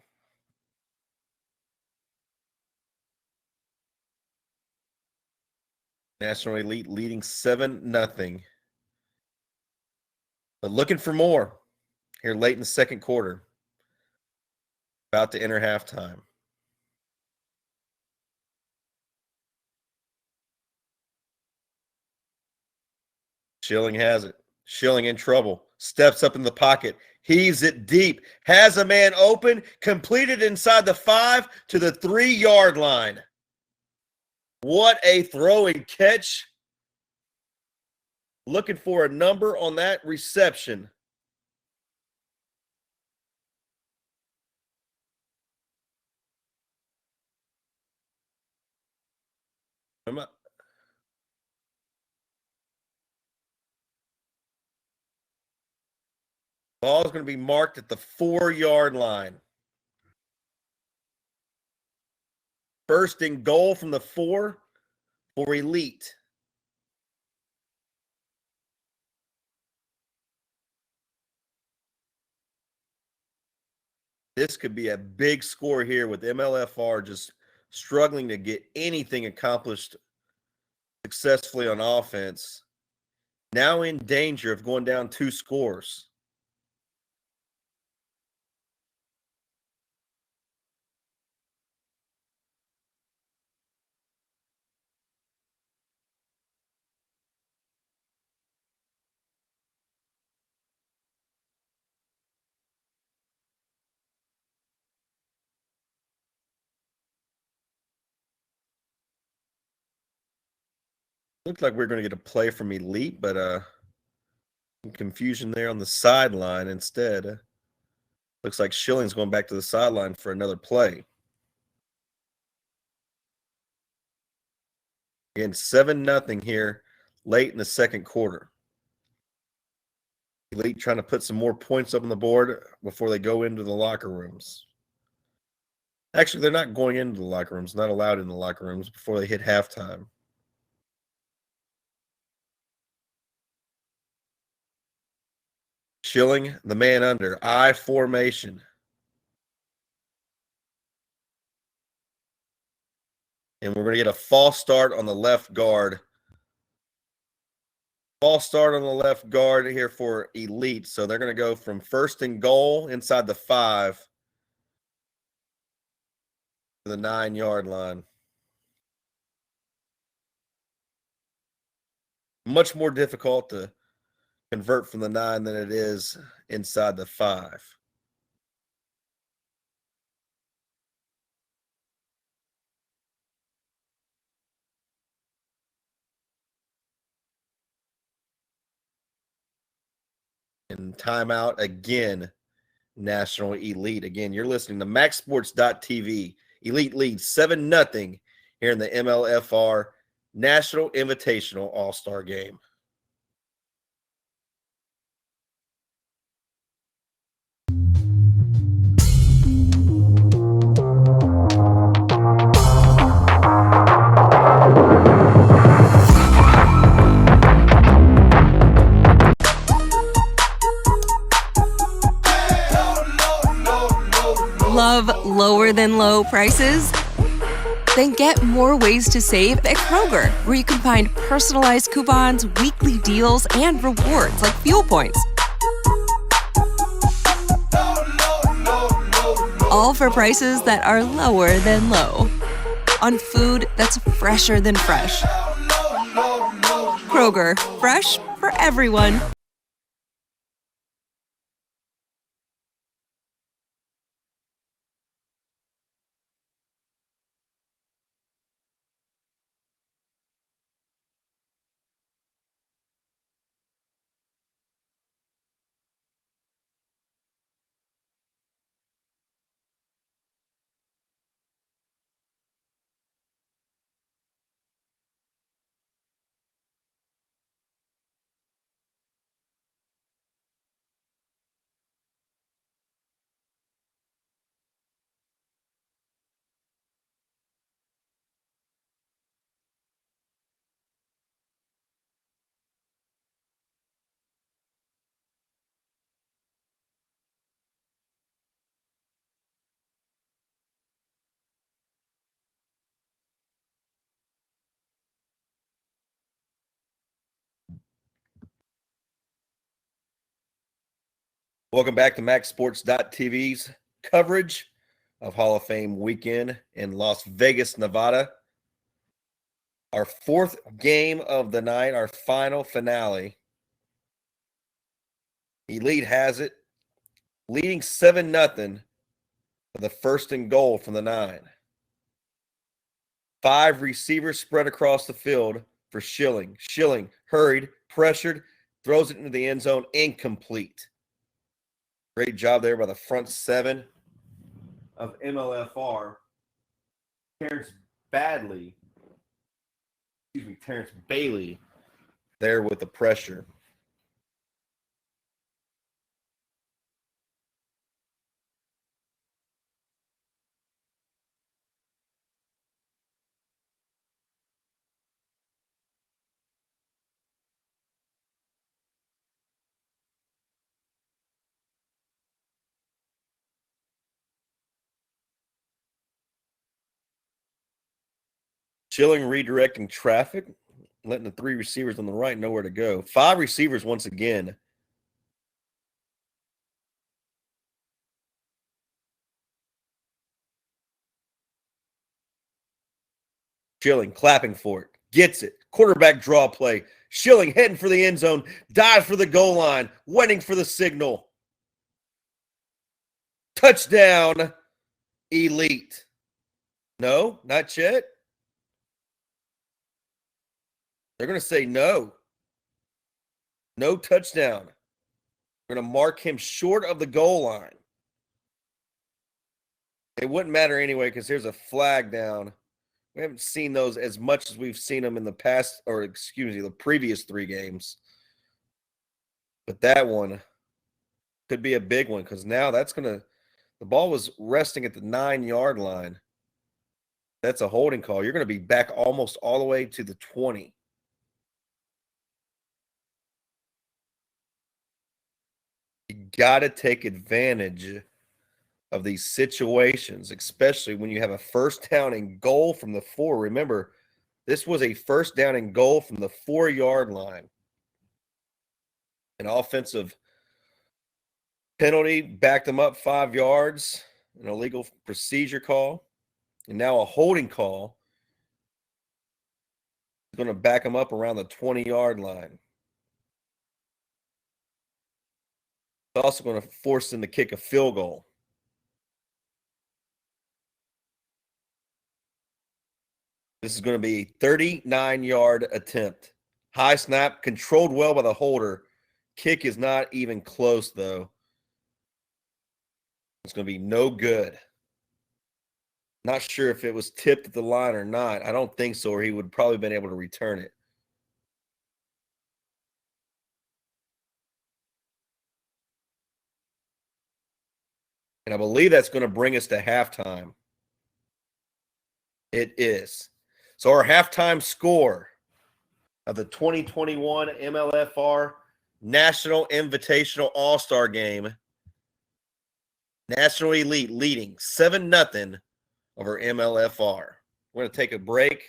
National Elite leading 7-0. But looking for more here late in the second quarter. About to enter halftime. Schilling has it. Schilling in trouble. Steps up in the pocket. Heaves it deep. Has a man open. Completed inside the 5 to the 3-yard line. What a throw and catch. Looking for a number on that reception. Ball is going to be marked at the 4-yard line. First and goal from the 4 for Elite. This could be a big score here with MLFR just struggling to get anything accomplished successfully on offense. Now in danger of going down 2 scores. Looked like we are going to get a play from Elite, but some confusion there on the sideline instead. Looks like Schilling's going back to the sideline for another play. Again, 7-0 here late in the second quarter. Elite trying to put some more points up on the board before they go into the locker rooms. Actually, they're not going into the locker rooms, not allowed in the locker rooms before they hit halftime. Schilling, the man under, I formation. And we're going to get a false start on the left guard. False start on the left guard here for Elite. So they're going to go from first and goal inside the 5 to the 9-yard line. Much more difficult to convert from the 9 than it is inside the 5. And timeout again, National Elite. Again, you're listening to MaxSports.tv. Elite leads 7-0 here in the MLFR National Invitational All-Star Game. Love lower than low prices? Then get more ways to save at Kroger, where you can find personalized coupons, weekly deals, and rewards like fuel points. All for prices that are lower than low. on food that's fresher than fresh. Kroger, fresh for everyone. Welcome back to MaxSports.tv's coverage of Hall of Fame weekend in Las Vegas, Nevada. Our fourth game of the night, our final finale. Elite has it, leading 7-0 for the first and goal from the 9. 5 receivers spread across the field for Schilling. Schilling hurried, pressured, throws it into the end zone, incomplete. Great job there by the front 7 of MLFR. Terrence Bailey there with the pressure. Schilling redirecting traffic, letting the 3 receivers on the right know where to go. 5 receivers once again. Schilling clapping for it. Gets it. Quarterback draw play. Schilling heading for the end zone. Dives for the goal line. Waiting for the signal. Touchdown, Elite. No, not yet. They're going to say no. No touchdown. We're going to mark him short of the goal line. It wouldn't matter anyway because there's a flag down. We haven't seen those as much as we've seen them in the past, or excuse me, the previous 3 games. But that one could be a big one because now that's going to – the ball was resting at the 9-yard line. That's a holding call. You're going to be back almost all the way to the 20. You got to take advantage of these situations, especially when you have a first down and goal from the 4. Remember, this was a first down and goal from the 4-yard line. An offensive penalty backed them up 5 yards, an illegal procedure call, and now a holding call is going to back them up around the 20-yard line. It's also going to force them to kick a field goal. This is going to be a 39-yard attempt. High snap, controlled well by the holder. Kick is not even close, though. It's going to be no good. Not sure if it was tipped at the line or not. I don't think so, or he would probably have been able to return it. And I believe that's going to bring us to halftime. It is. So our halftime score of the 2021 MLFR National Invitational All-Star Game, National Elite leading 7-0 over MLFR. We're going to take a break.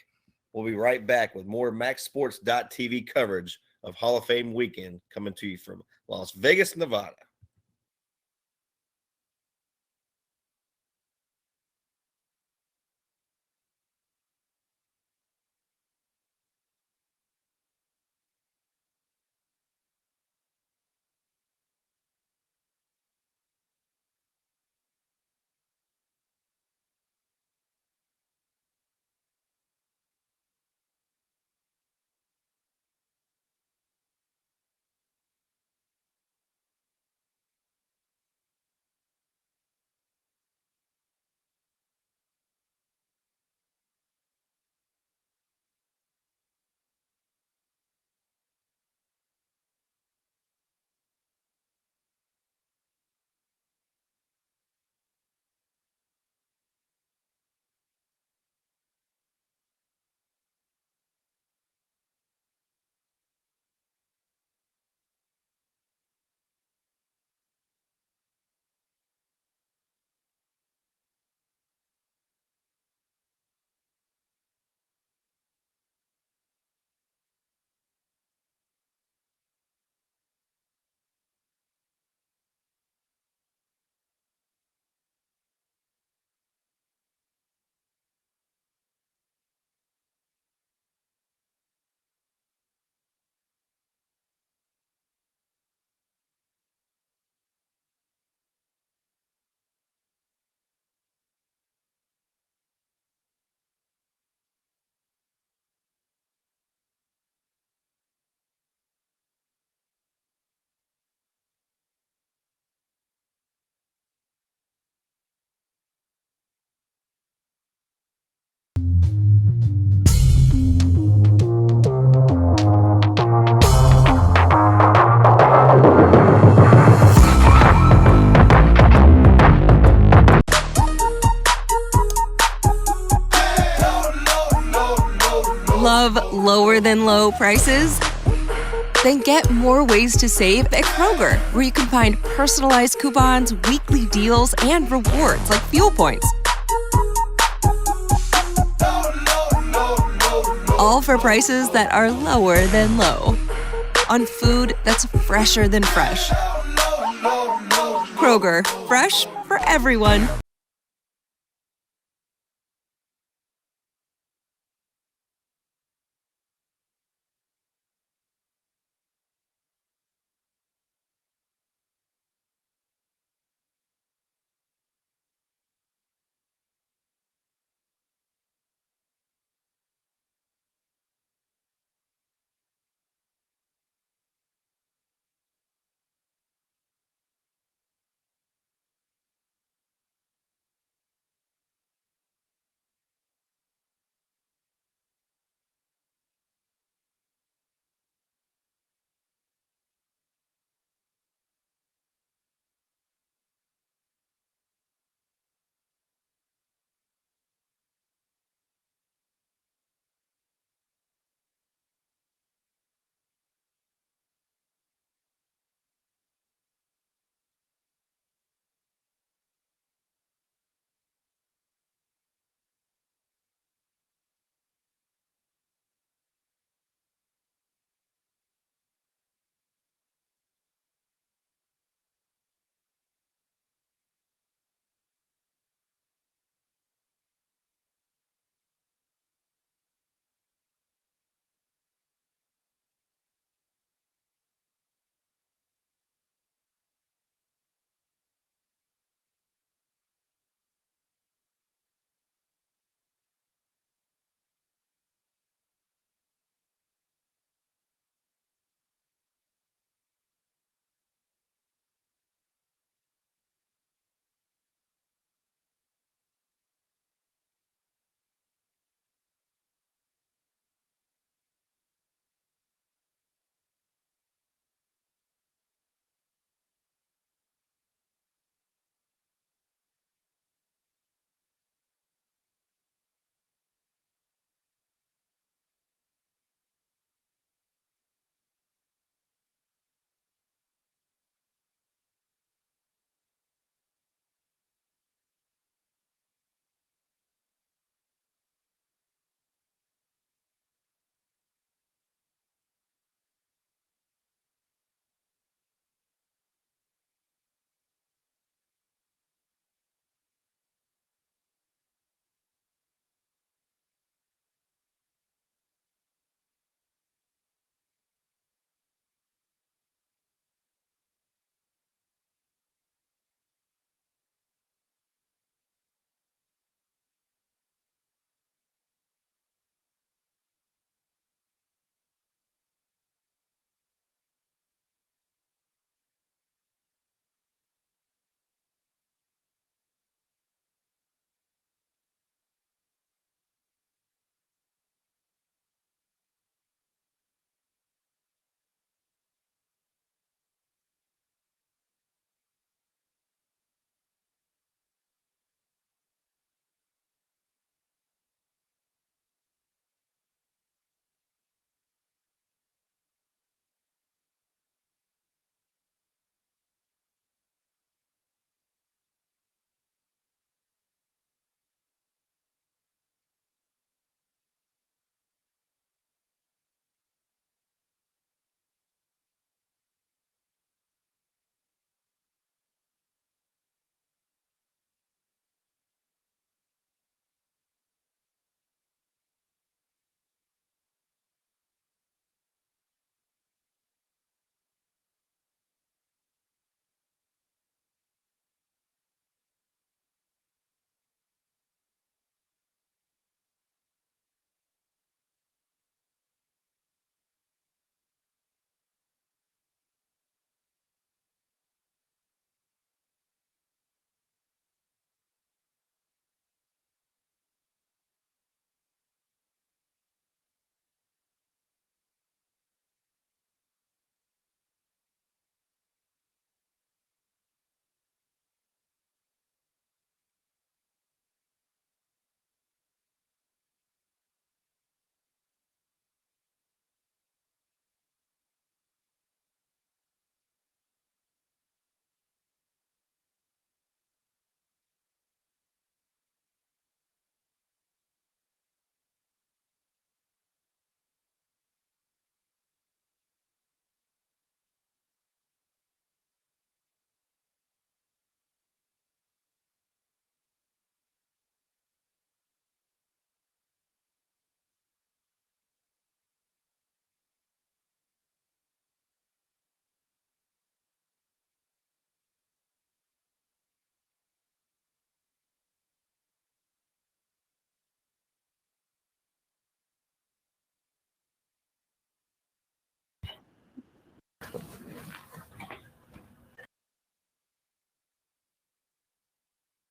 We'll be right back with more MaxSports.tv coverage of Hall of Fame weekend coming to you from Las Vegas, Nevada. Love lower than low prices? Then get more ways to save at Kroger, where you can find personalized coupons, weekly deals, and rewards like fuel points. All for prices that are lower than low. On food that's fresher than fresh. Kroger, fresh for everyone.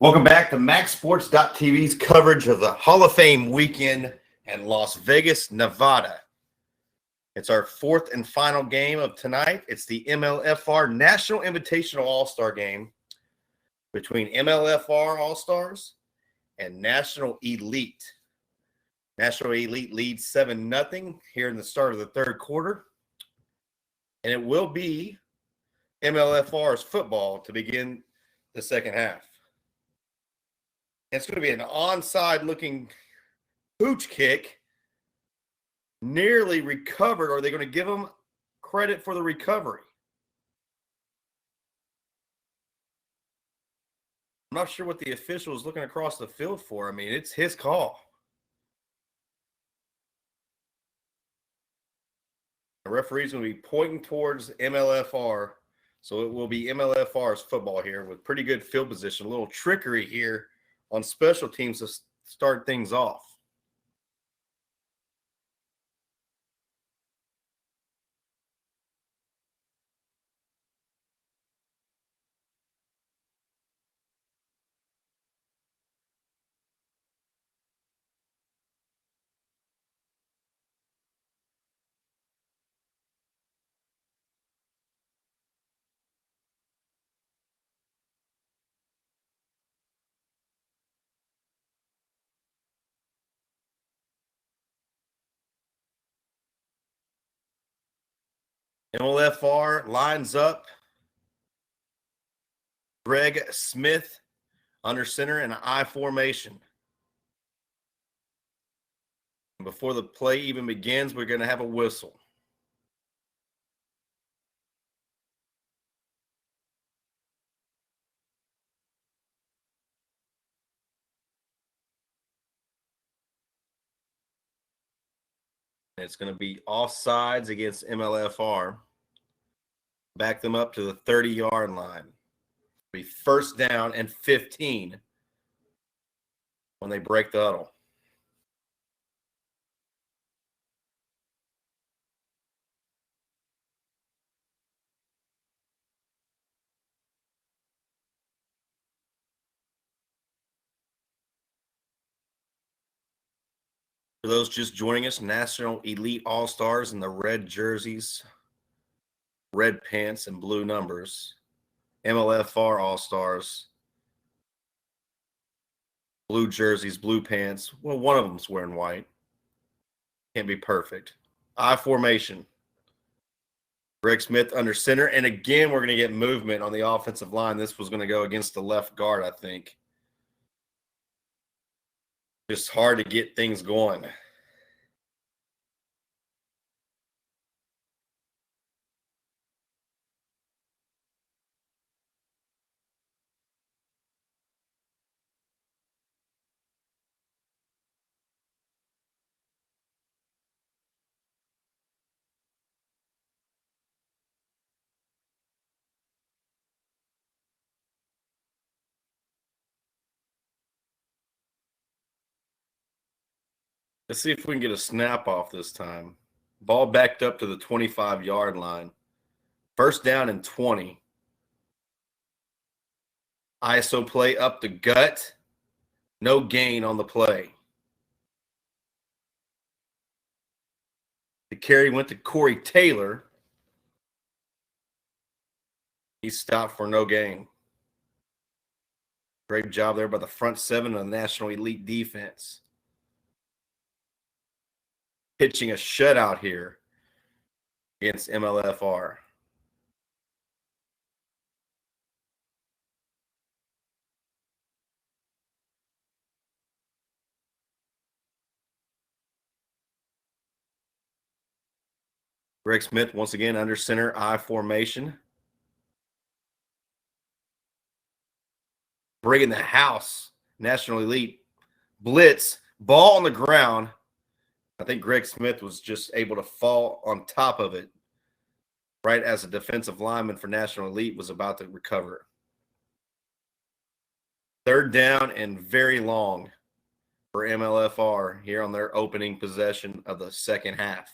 Welcome back to MaxSports.tv's coverage of the Hall of Fame weekend in Las Vegas, Nevada. It's our fourth and final game of tonight. It's the MLFR National Invitational All-Star Game between MLFR All-Stars and National Elite. National Elite leads 7-0 here in the start of the third quarter. And it will be MLFR's football to begin the second half. It's going to be an onside-looking pooch kick, nearly recovered. Or are they going to give them credit for the recovery? I'm not sure what the official is looking across the field for. I mean, it's his call. The referee's going to be pointing towards MLFR, so it will be MLFR's football here with pretty good field position. A little trickery here on special teams to start things off. MLFR lines up. Greg Smith under center in an I formation. Before the play even begins, we're going to have a whistle. It's going to be offsides against MLFR. Back them up to the 30-yard line. Be first down and 15 when they break the huddle. For those just joining us, National Elite All-Stars in the red jerseys, red pants, and blue numbers. MLFR All-Stars, blue jerseys, blue pants. Well, one of them's wearing white. Can't be perfect. I formation. Greg Smith under center. And again, we're going to get movement on the offensive line. This was going to go against the left guard, I think. Just hard to get things going. Let's see if we can get a snap off this time. Ball backed up to the 25-yard line. First down and 20. ISO play up the gut. No gain on the play. The carry went to Corey Taylor. He stopped for no gain. Great job there by the front seven of the National Elite defense. Pitching a shutout here against MLFR. Greg Smith once again under center I formation. Bringing the house. National Elite blitz. Ball on the ground. I think Greg Smith was just able to fall on top of it right as a defensive lineman for National Elite was about to recover. Third down and very long for MLFR here on their opening possession of the second half.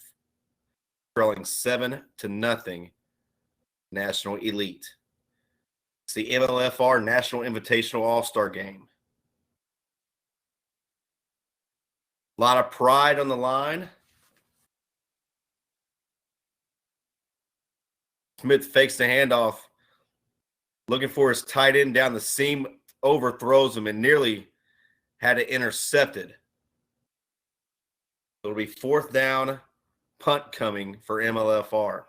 Trailing 7-0 National Elite. It's the MLFR National Invitational All-Star Game. A lot of pride on the line. Smith fakes the handoff, looking for his tight end down the seam, overthrows him, and nearly had it intercepted. It'll be 4th down, punt coming for MLFR.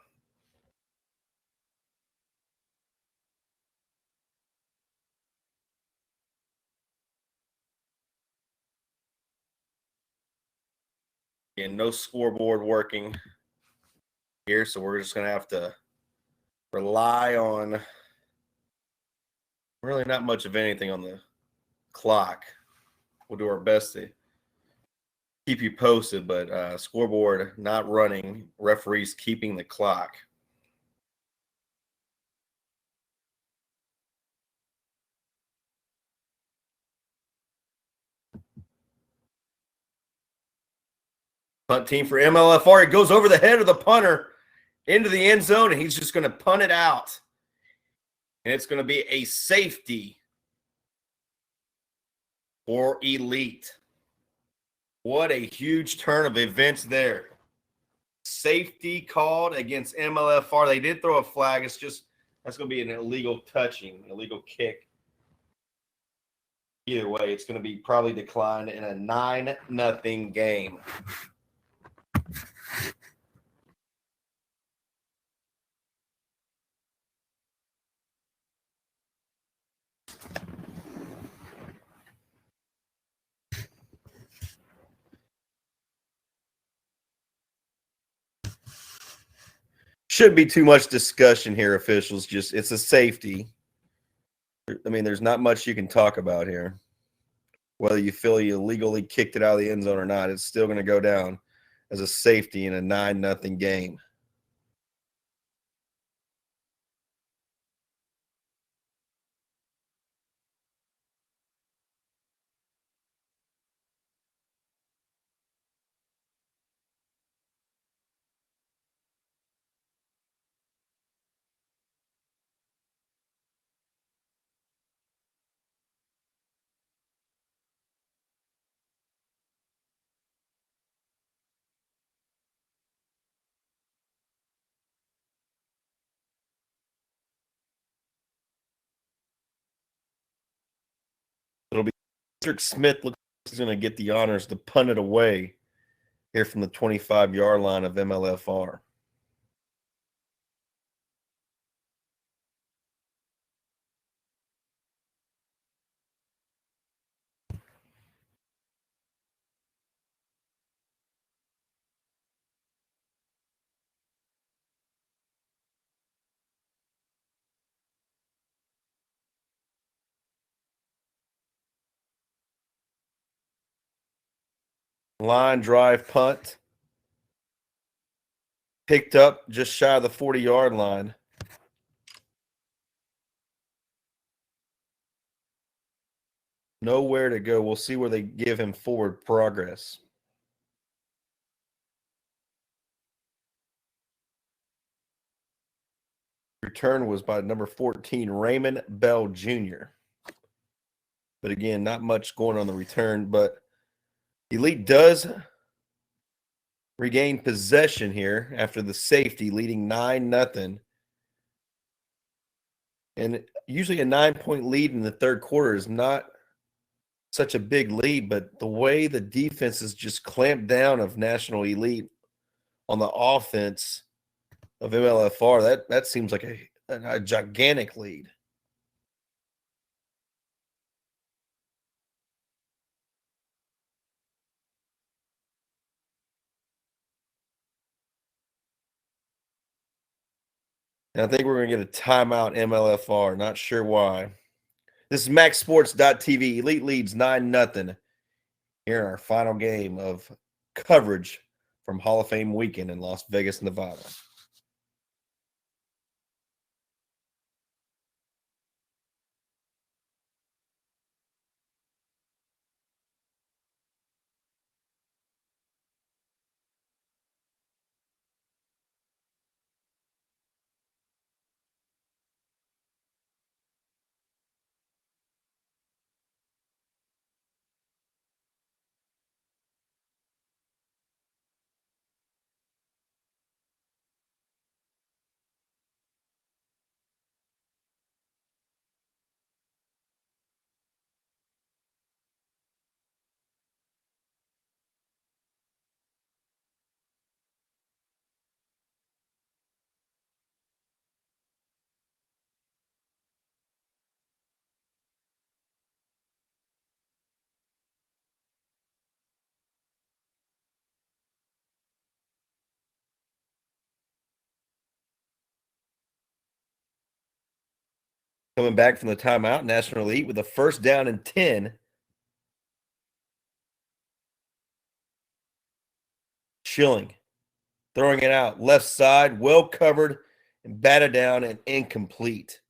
And no scoreboard working here, so we're just going to have to rely on really not much of anything on the clock. We'll do our best to keep you posted, but scoreboard not running, referees keeping the clock. Punt team for MLFR. It goes over the head of the punter into the end zone, and he's just going to punt it out. And it's going to be a safety for Elite. What a huge turn of events there. Safety called against MLFR. They did throw a flag. It's just that's going to be an illegal touching, illegal kick. Either way, it's going to be probably declined in a 9-0 game. Shouldn't be too much discussion here, officials. Just it's a safety. I mean, there's not much you can talk about here. Whether you feel you illegally kicked it out of the end zone or not, it's still going to go down as a safety in a 9-0 game. It'll be Patrick Smith looks like he's going to get the honors to punt it away here from the 25-yard line of MLFR. Line drive punt. Picked up just shy of the 40-yard line. Nowhere to go. We'll see where they give him forward progress. Return was by number 14, Raymond Bell Jr. But again, not much going on the return. But Elite does regain possession here after the safety, leading 9-0. And usually a 9-point lead in the third quarter is not such a big lead, but the way the defense has just clamped down of National Elite on the offense of MLFR, that seems like a gigantic lead. And I think we're going to get a timeout MLFR. Not sure why. This is MaxSports.tv. Elite leads 9-0 here in our final game of coverage from Hall of Fame weekend in Las Vegas, Nevada. Coming back from the timeout, National Elite with a first down and 10. Schilling throwing it out left side, well covered and batted down and incomplete.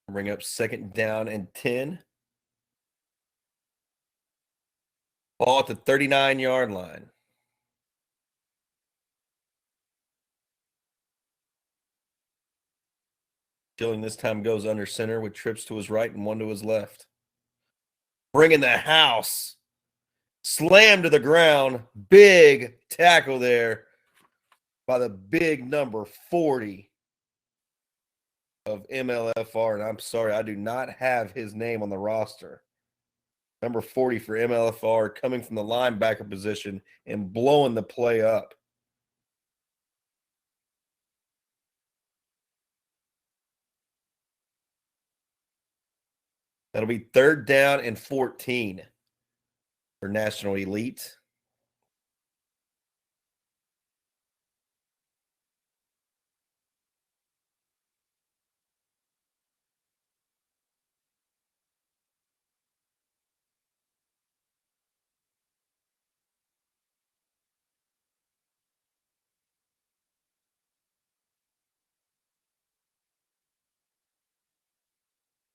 Bring up second down and 10. Ball at the 39-yard line. Schilling this time goes under center with trips to his right and one to his left. Bringing the house. Slam to the ground. Big tackle there by the big number 40 of MLFR. And I'm sorry, I do not have his name on the roster. Number 40 for MLFR coming from the linebacker position and blowing the play up. That'll be third down and 14 for National Elite.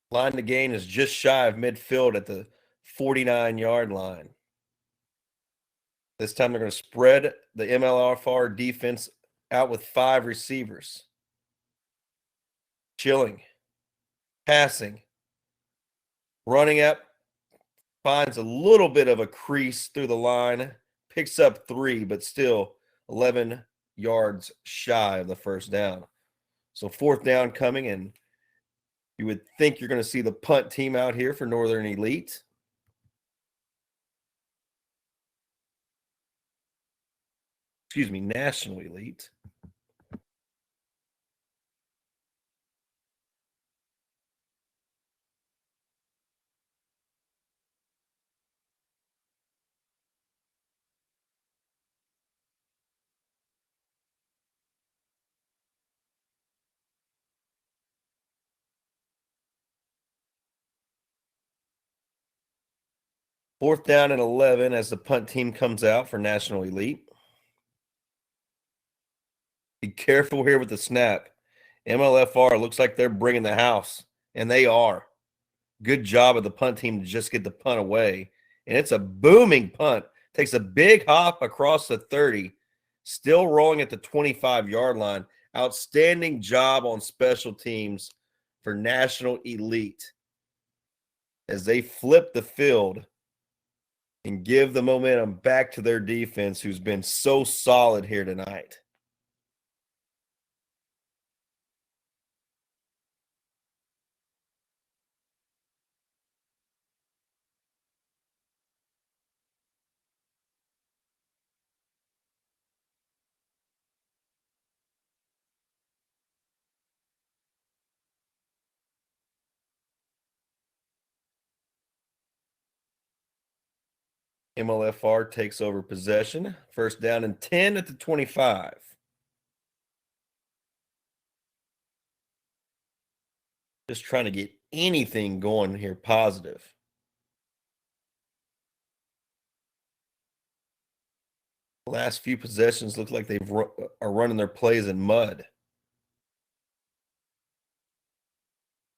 Line to gain is just shy of midfield at the 49-yard line. This time they're going to spread the MLFR defense out with 5 receivers. Schilling, passing, running up, finds a little bit of a crease through the line, picks up 3, but still 11 yards shy of the first down. So fourth down coming, and you would think you're going to see the punt team out here for Northern Elite. Excuse me, National Elite. Fourth down and 11 as the punt team comes out for National Elite. Be careful here with the snap. MLFR looks like they're bringing the house, and they are. Good job of the punt team to just get the punt away. And it's a booming punt. Takes a big hop across the 30, still rolling at the 25-yard line. Outstanding job on special teams for National Elite as they flip the field and give the momentum back to their defense, who's been so solid here tonight. MLFR takes over possession. First down and 10 at the 25. Just trying to get anything going here positive. The last few possessions look like are running their plays in mud.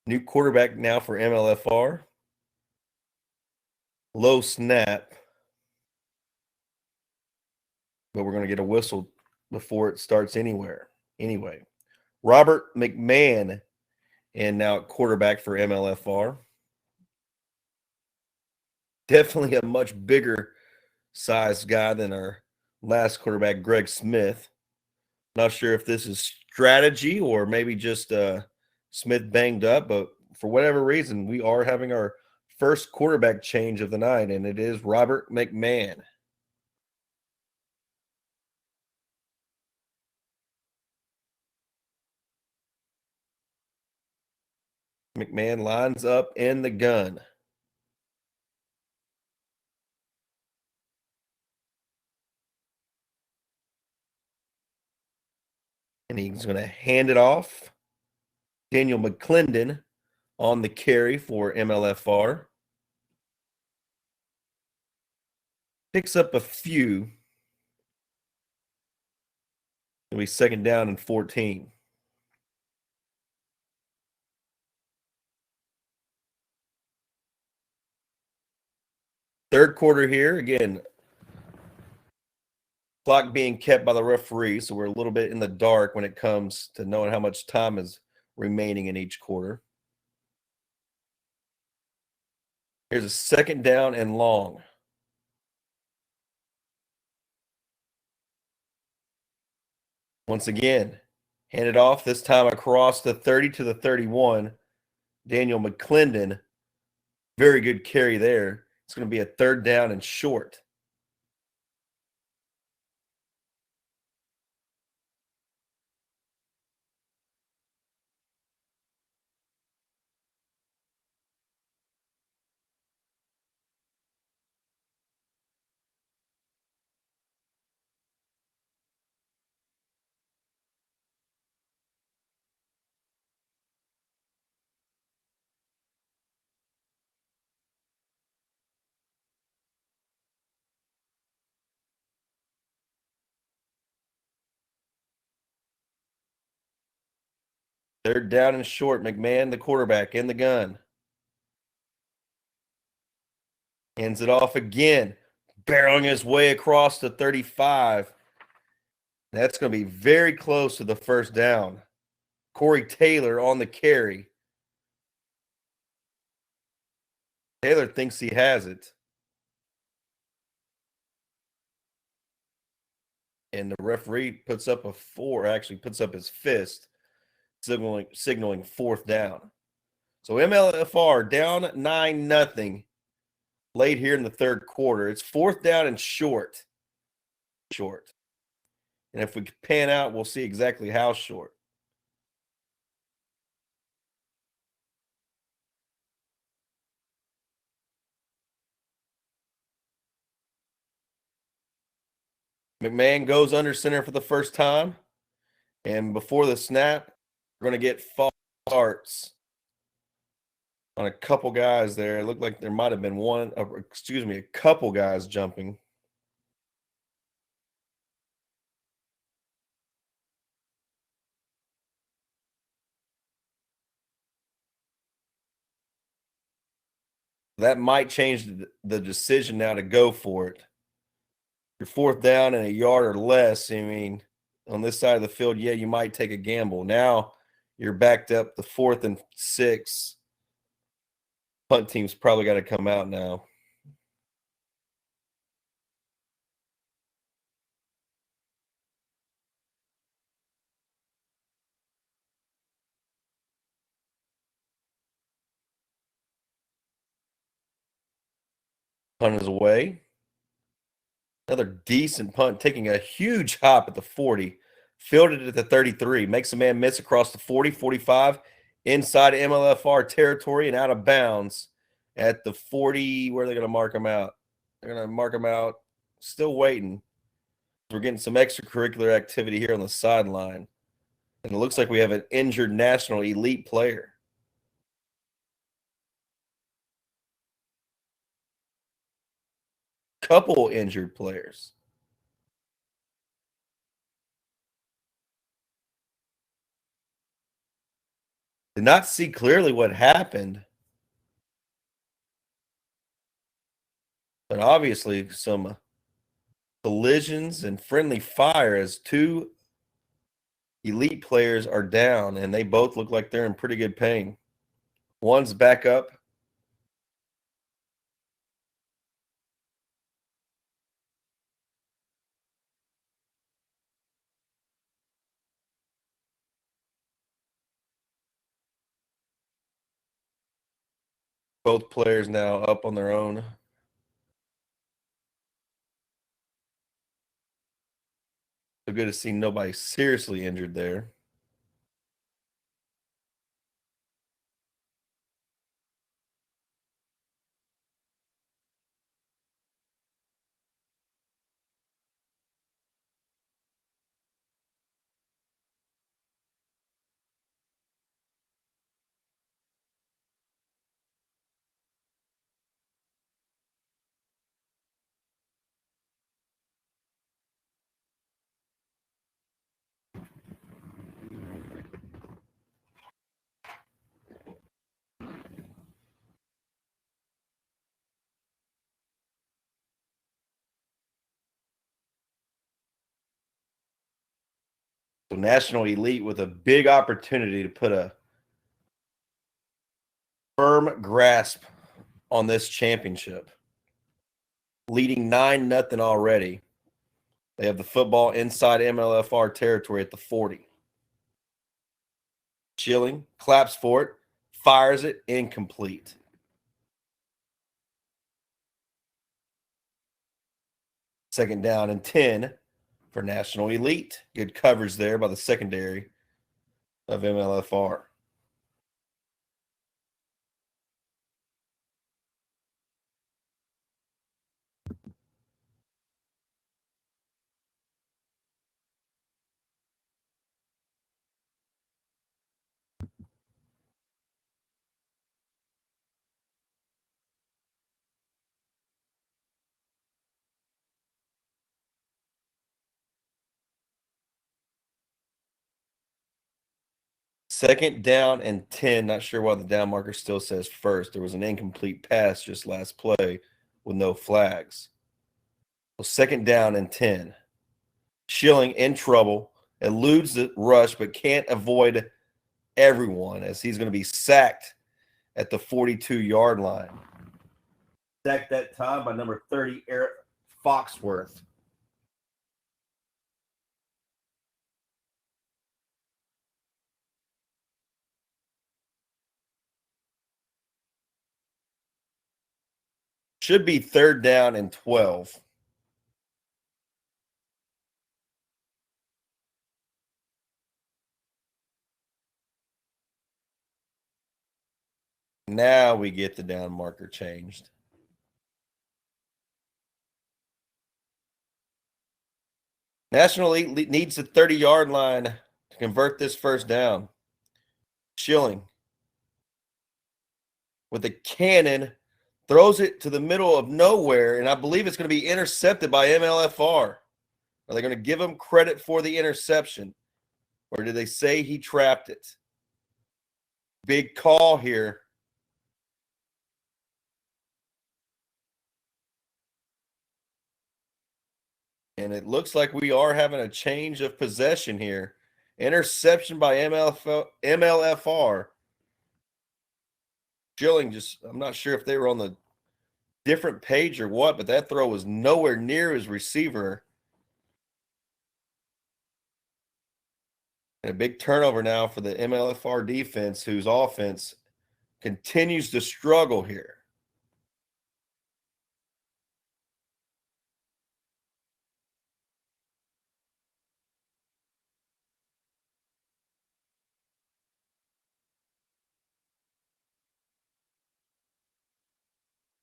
New quarterback now for MLFR. Low snap. But we're going to get a whistle before it starts anyway. Robert McMahon, and now at quarterback for MLFR. Definitely a much bigger sized guy than our last quarterback, Greg Smith. Not sure if this is strategy or maybe just Smith banged up, but for whatever reason, we are having our first quarterback change of the night, and it is Robert McMahon. McMahon lines up in the gun. And he's going to hand it off. Daniel McClendon on the carry for MLFR. Picks up a few. It'll be second down and 14. Third quarter here. Again, clock being kept by the referee, so we're a little bit in the dark when it comes to knowing how much time is remaining in each quarter. Here's a second down and long. Once again, handed off, this time across the 30 to the 31. Daniel McClendon, very good carry there. It's going to be a third down and short. Third down and short. McMahon, the quarterback, in the gun. Hands it off again, barreling his way across the 35. That's going to be very close to the first down. Corey Taylor on the carry. Taylor thinks he has it. And the referee puts up a 4, actually puts up his fist, signaling fourth down. So MLFR down 9-0 late here in the third quarter. It's fourth down and short. And if we pan out, we'll see exactly how short. McMahon goes under center for the first time. And before the snap, we're going to get false starts on a couple guys there. It looked like there might have been a couple guys jumping. That might change the decision now to go for it. Your fourth down and a yard or less. I mean, on this side of the field, yeah, you might take a gamble. Now you're backed up the 4th and 6. Punt team's probably got to come out now. Punt is away. Another decent punt, taking a huge hop at the 40. Fielded at the 33. Makes a man miss across the 40, 45, inside MLFR territory and out of bounds at the 40. Where are they going to mark him out? They're going to mark him out. Still waiting. We're getting some extracurricular activity here on the sideline. And it looks like we have an injured national elite player. Couple injured players. Did not see clearly what happened. But obviously some collisions and friendly fire as 2 elite players are down, and they both look like they're in pretty good pain. One's back up. Both players now up on their own. So good to see nobody seriously injured there. So National Elite with a big opportunity to put a firm grasp on this championship. Leading 9-0 already. They have the football inside MLFR territory at the 40. Schilling claps for it, fires it, incomplete. Second down and 10 for National Elite. Good coverage there by the secondary of MLFR. Second down and 10. Not sure why the down marker still says first. There was an incomplete pass just last play with no flags. So second down and 10. Schilling in trouble, eludes the rush, but can't avoid everyone as he's going to be sacked at the 42-yard line. Sacked that time by number 30, Eric Foxworth. Should be third down and 12. Now we get the down marker changed. National Elite needs the 30-yard line to convert this first down. Schilling with a cannon throws it to the middle of nowhere, and I believe it's going to be intercepted by MLFR. Are they going to give him credit for the interception, or did they say he trapped it? Big call here. And it looks like we are having a change of possession here. Interception by MLFR. Schilling I'm not sure if they were on the different page or what, but that throw was nowhere near his receiver. And a big turnover now for the MLFR defense, whose offense continues to struggle here.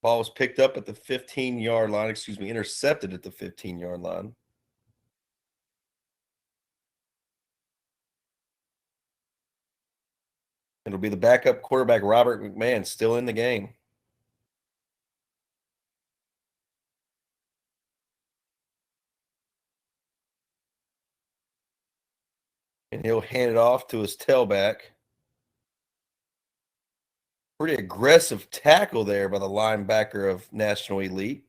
Ball was picked up at the 15-yard line, intercepted at the 15-yard line. It'll be the backup quarterback, Robert McMahon, still in the game. And he'll hand it off to his tailback. Pretty aggressive tackle there by the linebacker of National Elite.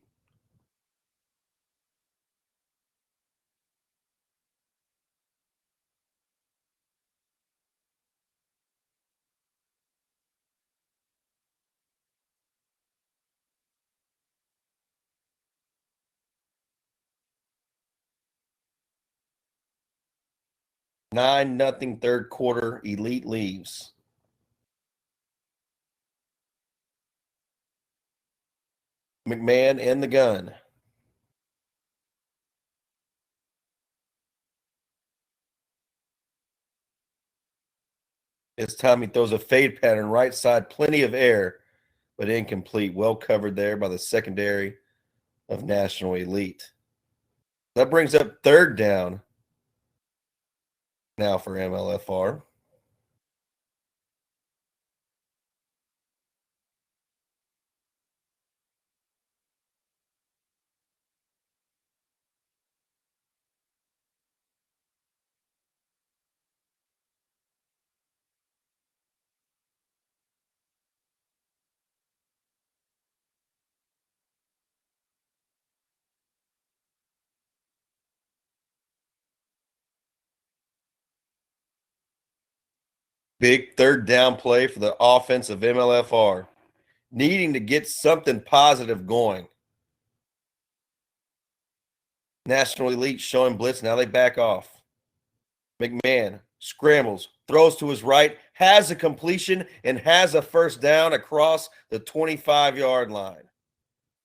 Nothing third quarter. Elite leaves. McMahon in the gun. This time he throws a fade pattern right side, plenty of air, but incomplete. Well covered there by the secondary of National Elite. That brings up third down now for MLFR. Big third down play for the offense of MLFR, needing to get something positive going. National Elite showing blitz. Now they back off. McMahon scrambles, throws to his right, has a completion, and has a first down across the 25-yard line.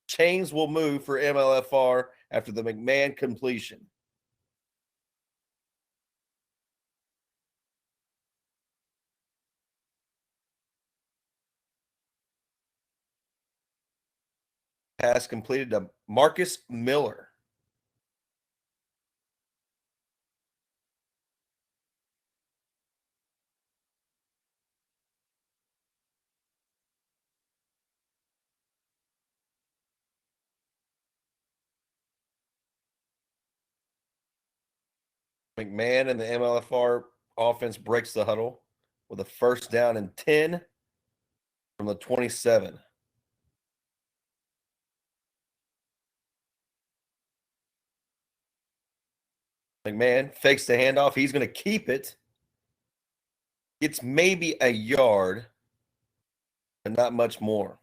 Chains will move for MLFR after the McMahon completion. Pass completed to Marcus Miller. McMahon and the MLFR offense breaks the huddle with a first down and 10 from the 27. McMahon fakes the handoff. He's going to keep it. It's maybe a yard, but not much more.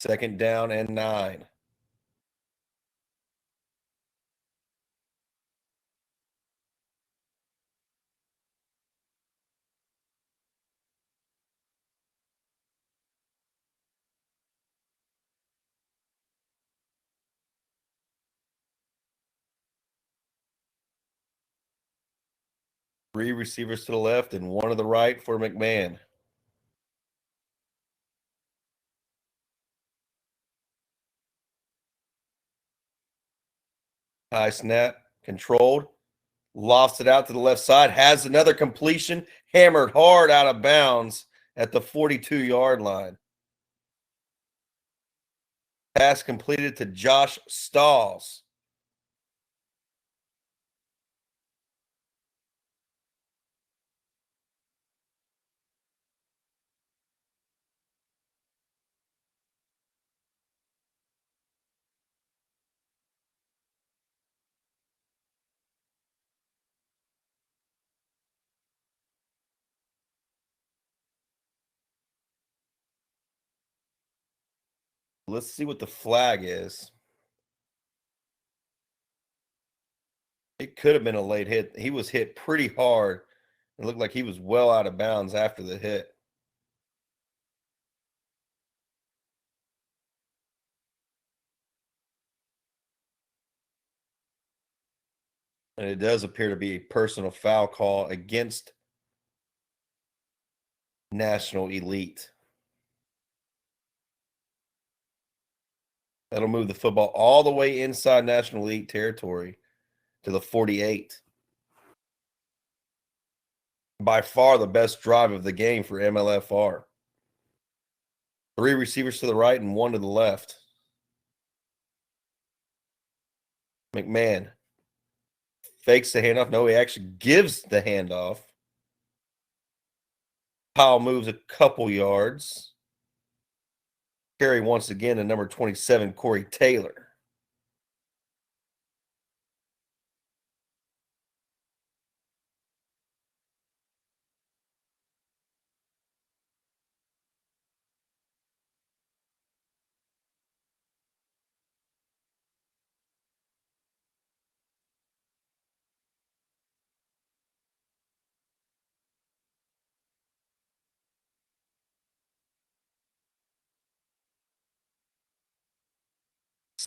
Second down and 9. Three receivers to the left and one to the right for McMahon. High snap, controlled, lofts it out to the left side, has another completion, hammered hard out of bounds at the 42-yard line. Pass completed to Josh Stalls. Let's see what the flag is. It could have been a late hit. He was hit pretty hard. It looked like he was well out of bounds after the hit. And it does appear to be a personal foul call against National Elite. That'll move the football all the way inside National Elite territory to the 48. By far the best drive of the game for MLFR. Three receivers to the right and one to the left. McMahon fakes the handoff. No, he actually gives the handoff. Powell moves a couple yards. Carry once again to number 27, Corey Taylor.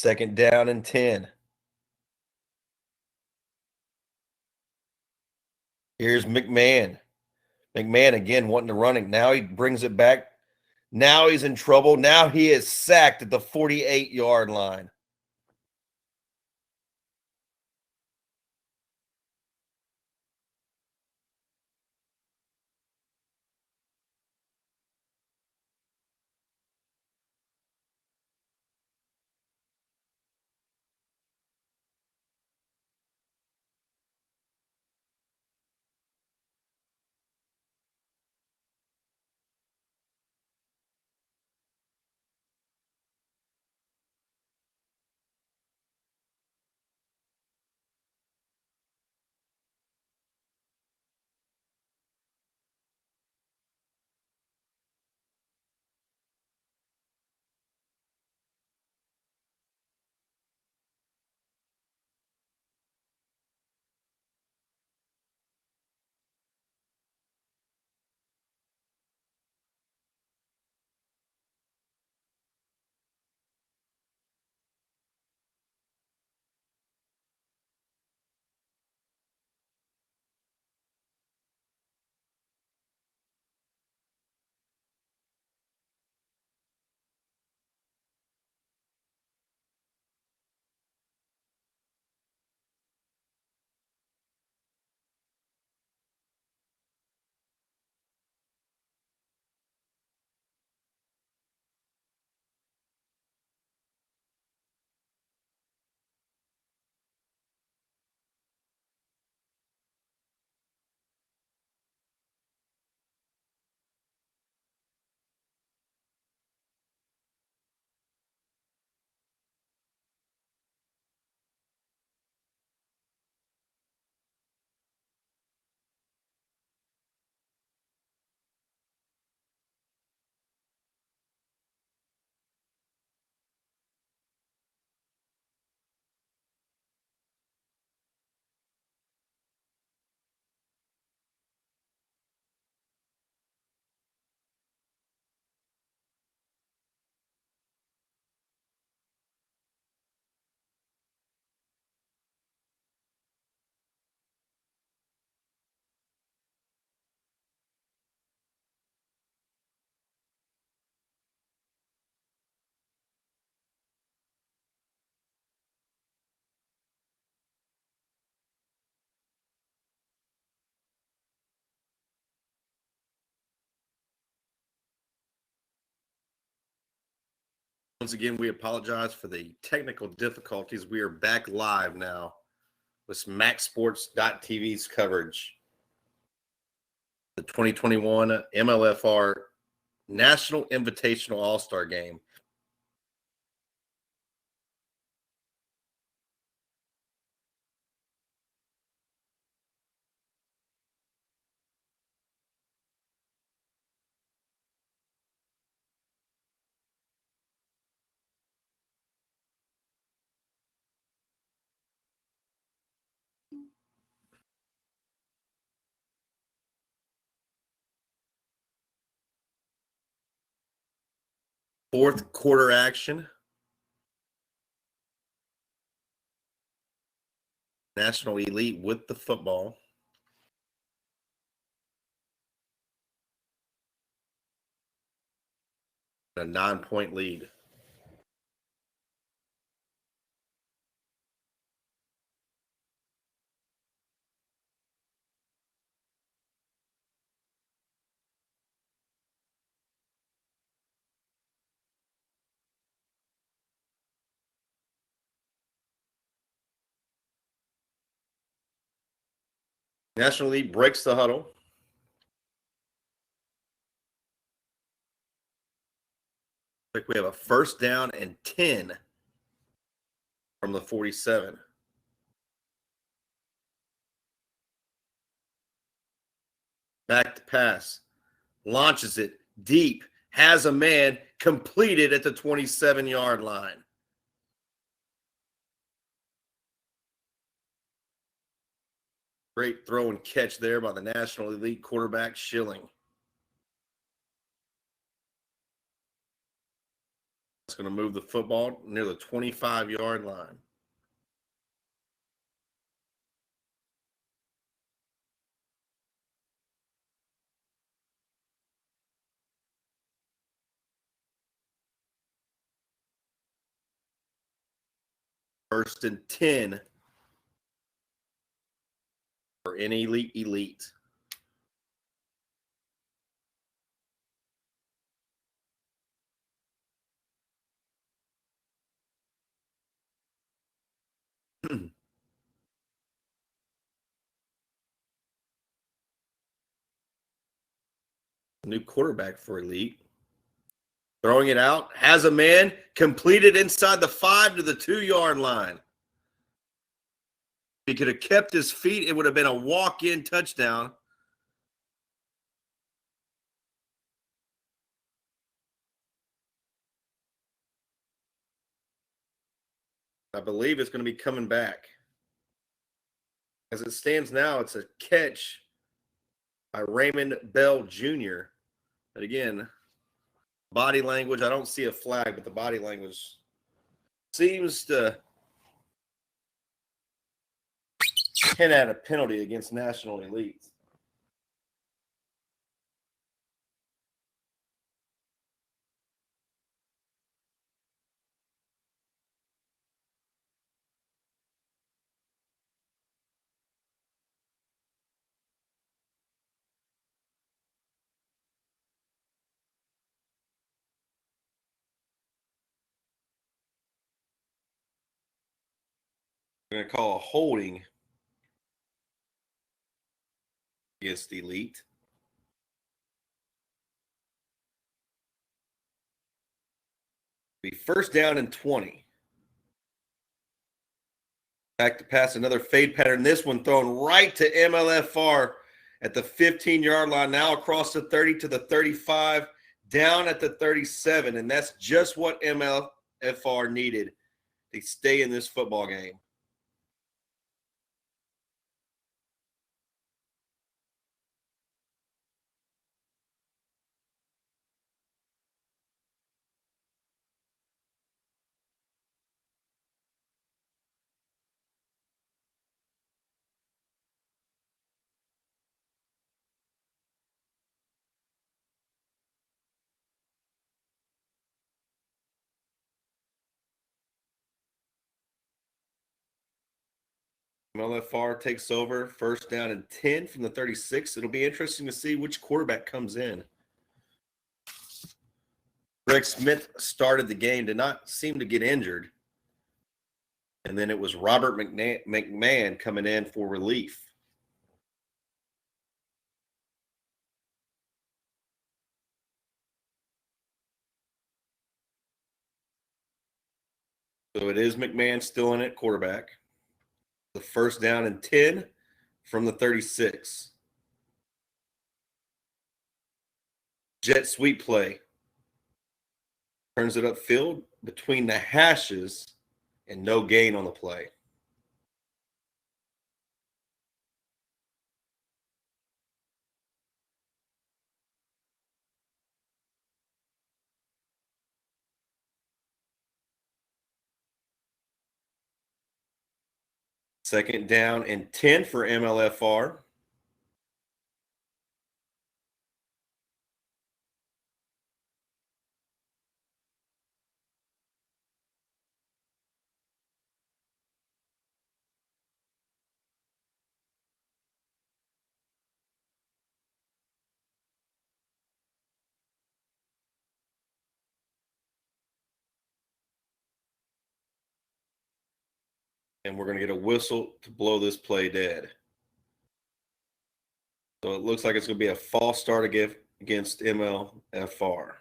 Second down and 10. Here's McMahon. McMahon again wanting to run it. Now he brings it back. Now he's in trouble. Now he is sacked at the 48-yard line. Once again, we apologize for the technical difficulties. We are back live now with MaxSports.tv's coverage. The 2021 MLFR National Invitational All-Star Game. Fourth quarter action. National Elite with the football. A 9-point lead. National Elite breaks the huddle. Like we have a first down and 10 from the 47. Back to pass. Launches it deep. Has a man, completed at the 27-yard line. Great throw and catch there by the National Elite quarterback, Schilling. It's going to move the football near the 25-yard line. First and 10 for an elite. New quarterback for Elite. Throwing it out. Has a man, completed inside the 5 to the 2-yard line. If he could have kept his feet, it would have been a walk-in touchdown. I believe it's going to be coming back. As it stands now, it's a catch by Raymond Bell Jr. But again, body language, I don't see a flag, but the body language seems to hint at a penalty against National Elite. We're going to call a holding against Elite. Be first down and 20. Back to pass, another fade pattern. This one thrown right to MLFR at the 15-yard line. Now across the 30 to the 35, down at the 37. And that's just what MLFR needed to stay in this football game. MLFR takes over, first down and 10 from the 36. It'll be interesting to see which quarterback comes in. Greg Smith started the game, did not seem to get injured. And then it was Robert McMahon coming in for relief. So it is McMahon still in at quarterback. The first down and 10 from the 36. Jet sweep play. Turns it upfield between the hashes and no gain on the play. Second down and 10 for MLFR. And we're going to get a whistle to blow this play dead. So it looks like it's going to be a false start against MLFR.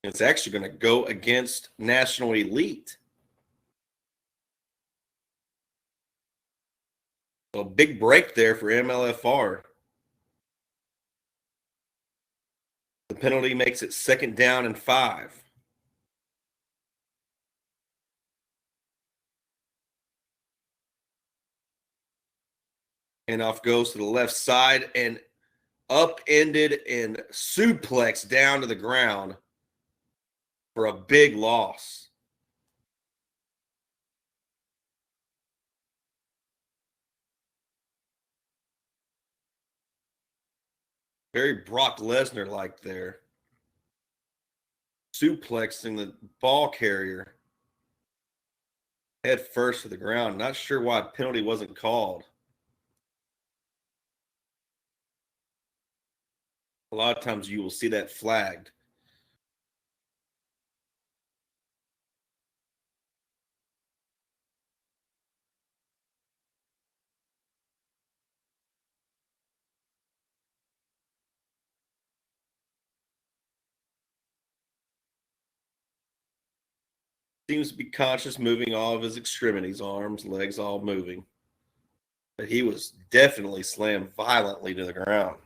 It's actually going to go against National Elite. So a big break there for MLFR. The penalty makes it second down and 5. Handoff goes to the left side and upended and suplexed down to the ground for a big loss. Very Brock Lesnar-like there. Suplexing the ball carrier head first to the ground. Not sure why a penalty wasn't called. A lot of times you will see that flagged. Seems to be conscious, moving all of his extremities, arms, legs, all moving. But he was definitely slammed violently to the ground.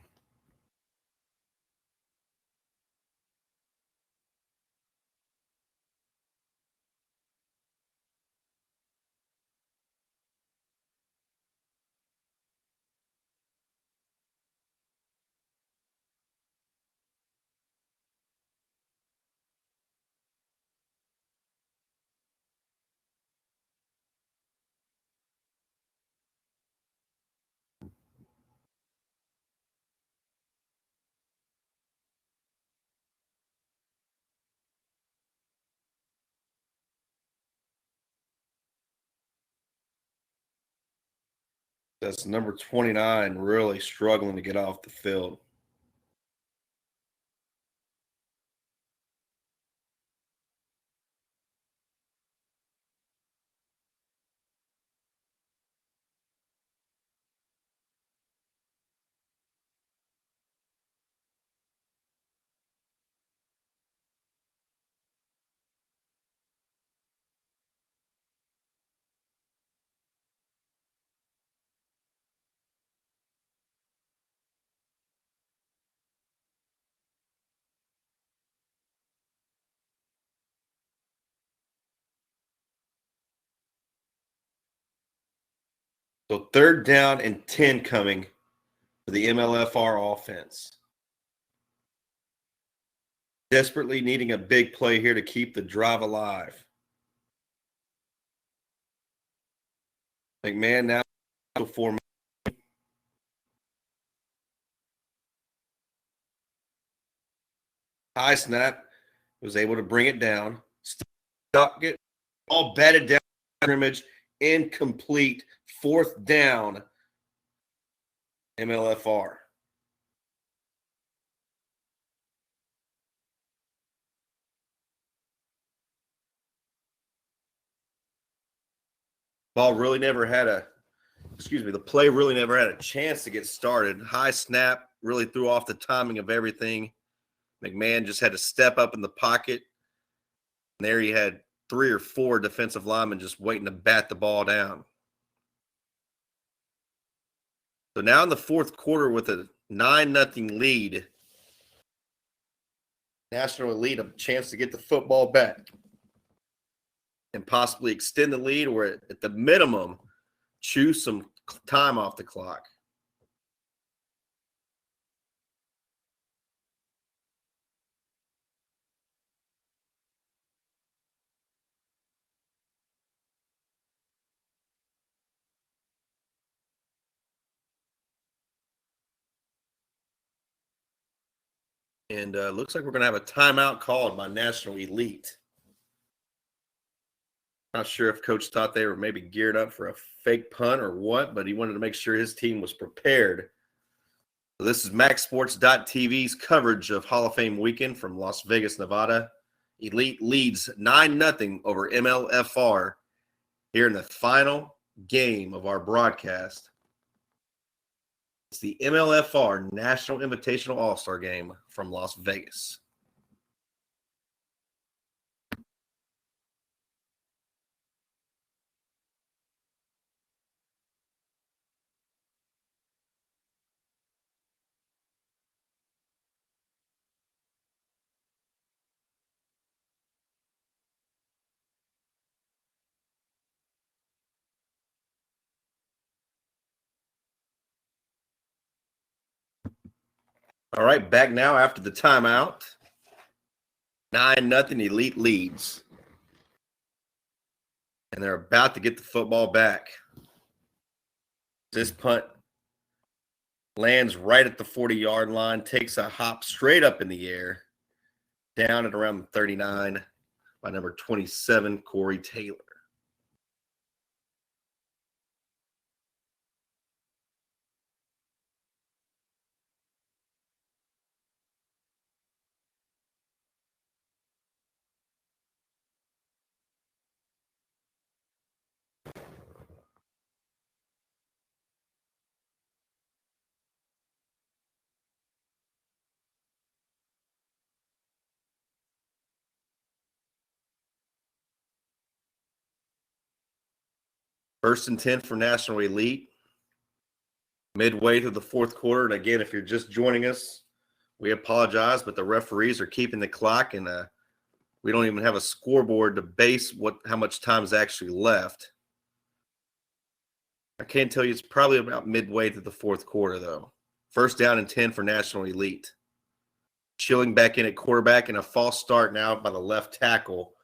That's number 29 really struggling to get off the field. So third down and 10 coming for the MLFR offense. Desperately needing a big play here to keep the drive alive. McMahon now formation. High snap, was able to bring it down. Stuck it, all batted down, scrimmage, incomplete. Fourth down, MLFR. Ball really never had the play really never had a chance to get started. High snap, really threw off the timing of everything. McMahon just had to step up in the pocket. And there he had 3 or 4 defensive linemen just waiting to bat the ball down. So now in the fourth quarter with a 9-0 lead, National Elite a chance to get the football back and possibly extend the lead or at the minimum choose some time off the clock. And looks like we're going to have a timeout called by National Elite. Not sure if Coach thought they were maybe geared up for a fake punt or what, but he wanted to make sure his team was prepared. So this is MaxSports.tv's coverage of Hall of Fame weekend from Las Vegas, Nevada. Elite leads 9-0 over MLFR here in the final game of our broadcast. It's the MLFR National Invitational All-Star Game from Las Vegas. All right, back now after the timeout. 9-0 Elite leads. And they're about to get the football back. This punt lands right at the 40-yard line, takes a hop straight up in the air, down at around 39 by number 27, Corey Taylor. First and 10 for National Elite. Midway through the fourth quarter. And again, if you're just joining us, we apologize, but the referees are keeping the clock, and we don't even have a scoreboard to base how much time is actually left. I can't tell you, it's probably about midway through the fourth quarter, though. First down and 10 for National Elite. Chilling back in at quarterback, and a false start now by the left tackle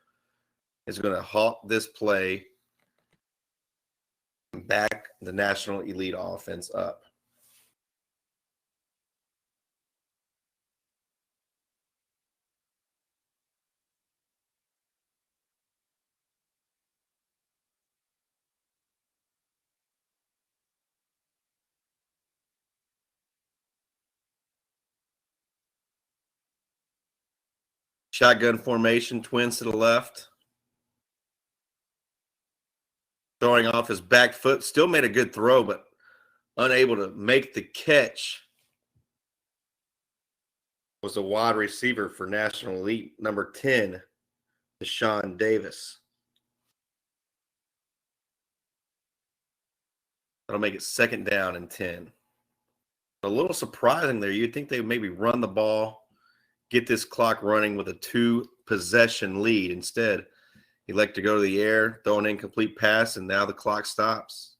is going to halt this play and back the National Elite offense up. Shotgun formation, twins to the left. Throwing off his back foot. Still made a good throw, but unable to make the catch. Was a wide receiver for National Elite, number 10, Deshaun Davis. That'll make it second down and 10. A little surprising there. You'd think they would maybe run the ball, get this clock running with a 2-possession lead. Instead, he elected to go to the air, throw an incomplete pass, and now the clock stops.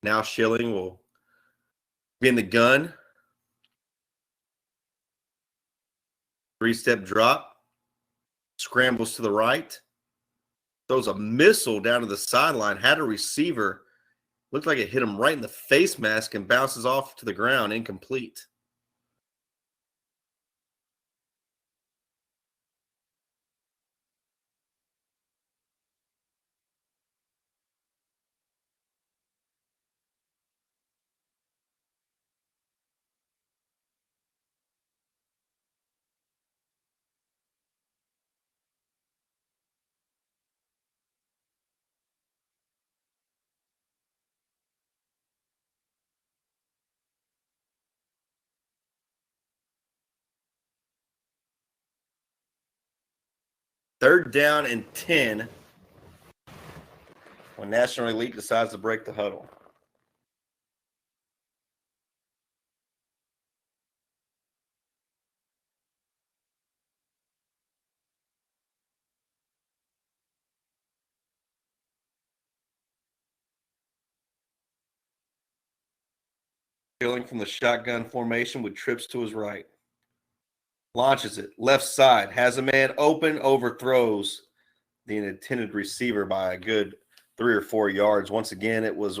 Now Schilling will be in the gun. Three-step drop. Scrambles to the right. Throws a missile down to the sideline. Had a receiver. Looked like it hit him right in the face mask and bounces off to the ground. Incomplete. Third down and 10 when National Elite decides to break the huddle. Filling from the shotgun formation with trips to his right. Launches it. Left side. Has a man open. Overthrows the intended receiver by a good 3 or 4 yards. Once again, it was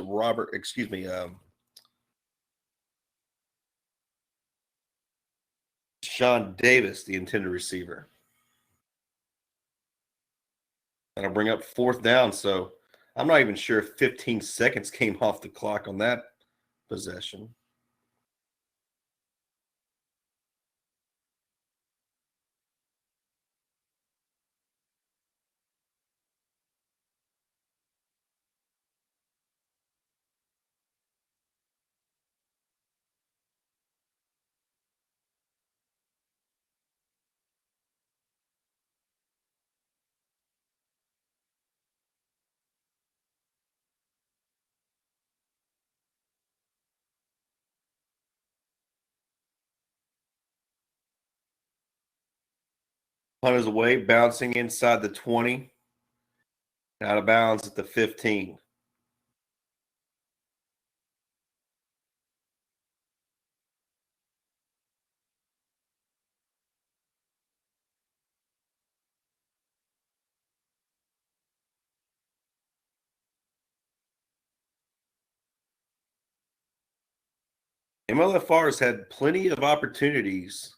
Sean Davis, the intended receiver. That'll bring up fourth down. So I'm not even sure if 15 seconds came off the clock on that possession. Punt is away, bouncing inside the 20. Out of bounds at the 15. MLFR has had plenty of opportunities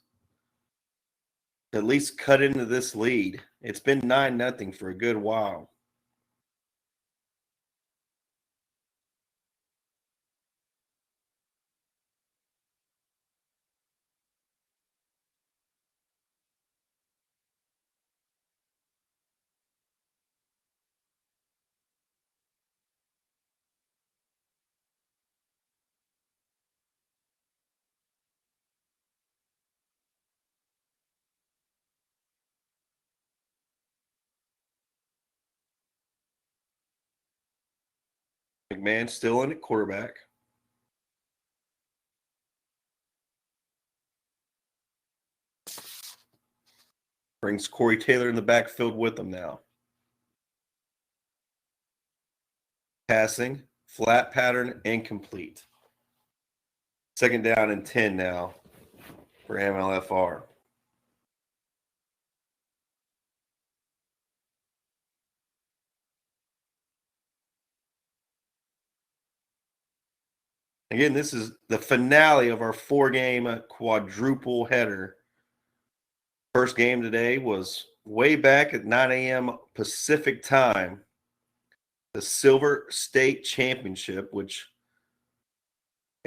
to at least cut into this lead. It's been 9-0 for a good while. McMahon still in at quarterback. Brings Corey Taylor in the backfield with him now. Passing, flat pattern, incomplete. Second down and 10 now for MLFR. Again, this is the finale of our 4-game quadruple header. First game today was way back at 9 a.m. Pacific time. The Silver State Championship, which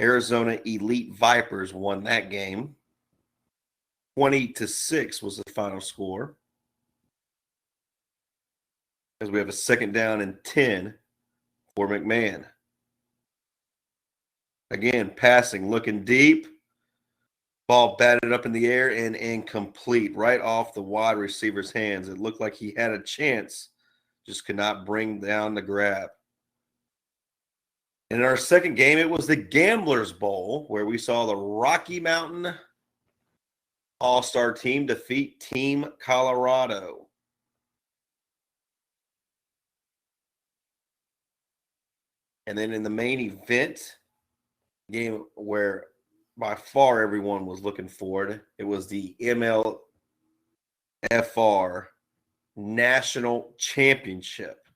Arizona Elite Vipers won that game. 20-6 was the final score. As we have a second down and 10 for McMahon. Again, passing, looking deep. Ball batted up in the air and incomplete, right off the wide receiver's hands. It looked like he had a chance, just could not bring down the grab. In our second game, it was the Gamblers Bowl, where we saw the Rocky Mountain All-Star team defeat Team Colorado. And then in the main event, game where by far everyone was looking forward, it was the MLFR MLFR National Championship.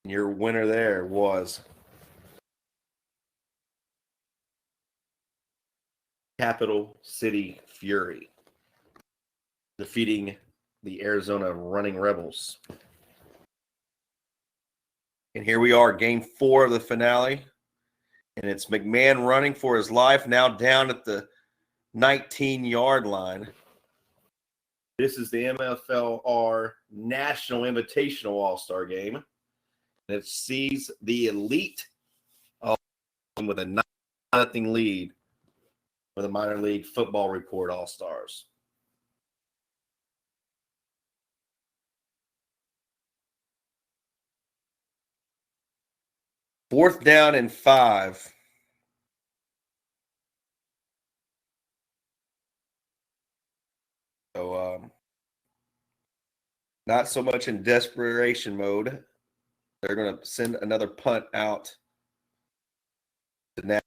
And your winner there was Capital City Fury, defeating the Arizona Running Rebels. And here we are, game 4 of the finale. And it's McMahon running for his life, now down at the 19-yard line. This is the MLFR National Invitational All-Star Game. And it sees the elite with a 9-0 lead for the Minor League Football Report All-Stars. Fourth down and 5. So, not so much in desperation mode. They're going to send another punt out to Nat.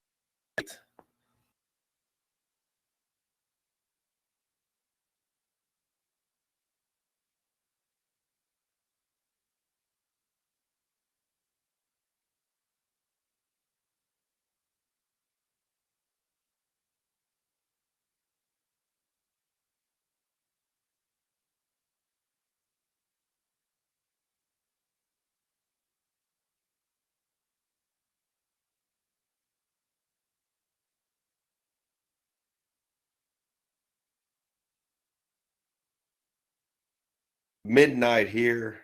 Midnight here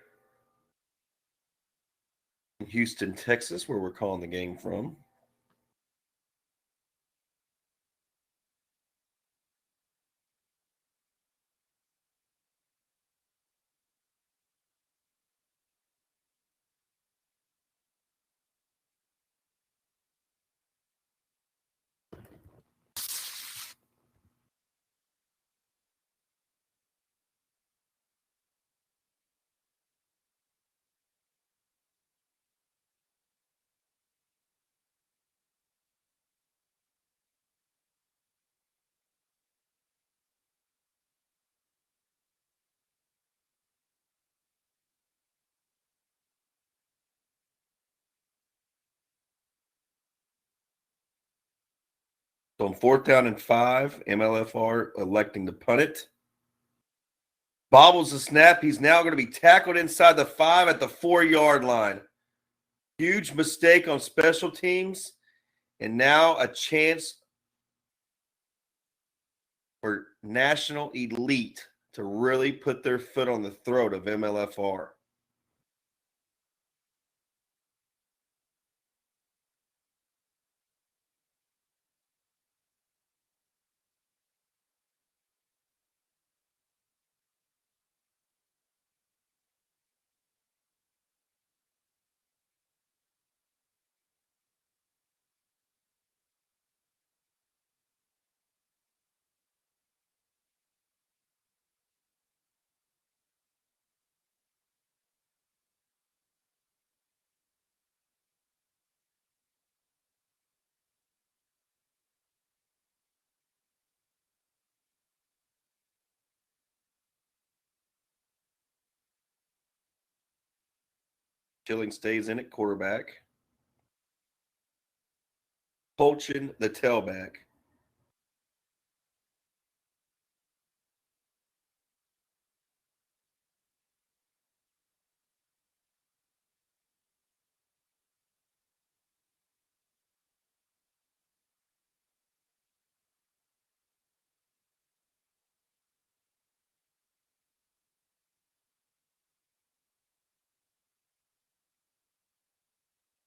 in Houston, Texas, where we're calling the game from. So on fourth down and 5, MLFR electing to punt it. Bobbles the snap. He's now going to be tackled inside the 5 at the 4-yard line. Huge mistake on special teams. And now a chance for National Elite to really put their foot on the throat of MLFR. Schilling stays in at quarterback. Polchin, the tailback.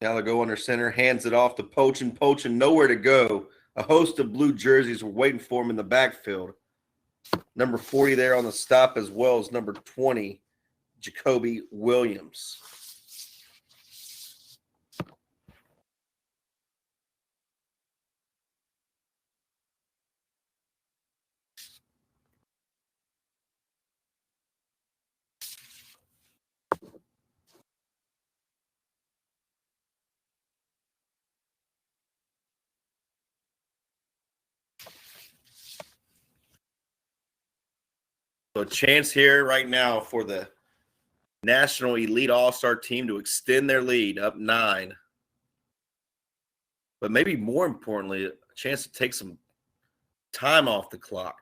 Now they go under center, hands it off to Polchin. Polchin, nowhere to go. A host of blue jerseys were waiting for him in the backfield. Number 40 there on the stop, as well as number 20, Jacoby Williams. So a chance here right now for the National Elite All-Star team to extend their lead up 9. But maybe more importantly, a chance to take some time off the clock.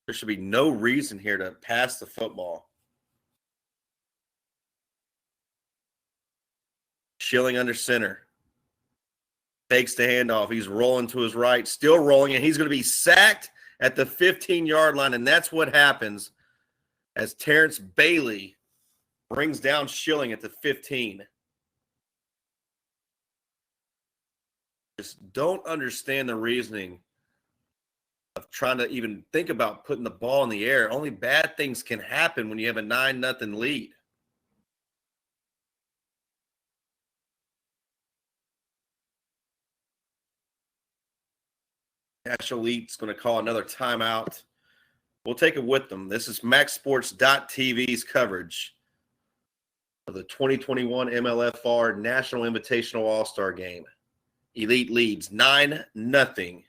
There should be no reason here to pass the football. Schilling under center. Takes the handoff. He's rolling to his right, still rolling, and he's going to be sacked at the 15-yard line. And that's what happens as Terrence Bailey brings down Schilling at the 15. Just don't understand the reasoning of trying to even think about putting the ball in the air. Only bad things can happen when you have a 9-0 lead. National Elite's going to call another timeout. We'll take it with them. This is MaxSports.tv's coverage of the 2021 MLFR National Invitational All-Star Game. Elite leads 9-0.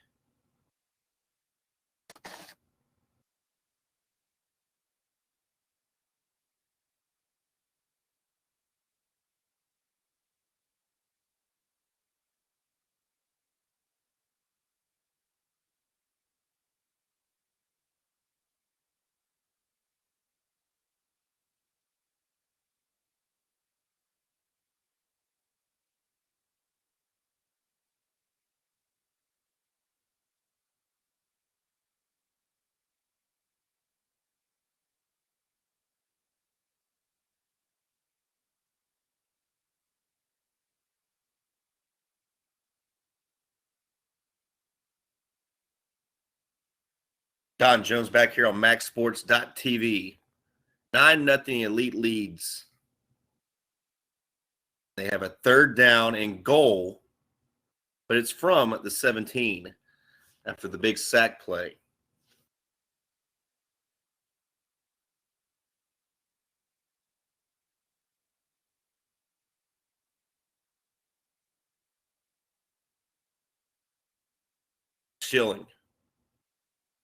Don Jones back here on MaxSports.tv. 9-0 Elite leads. They have a third down and goal, but it's from the 17 after the big sack play. Schilling.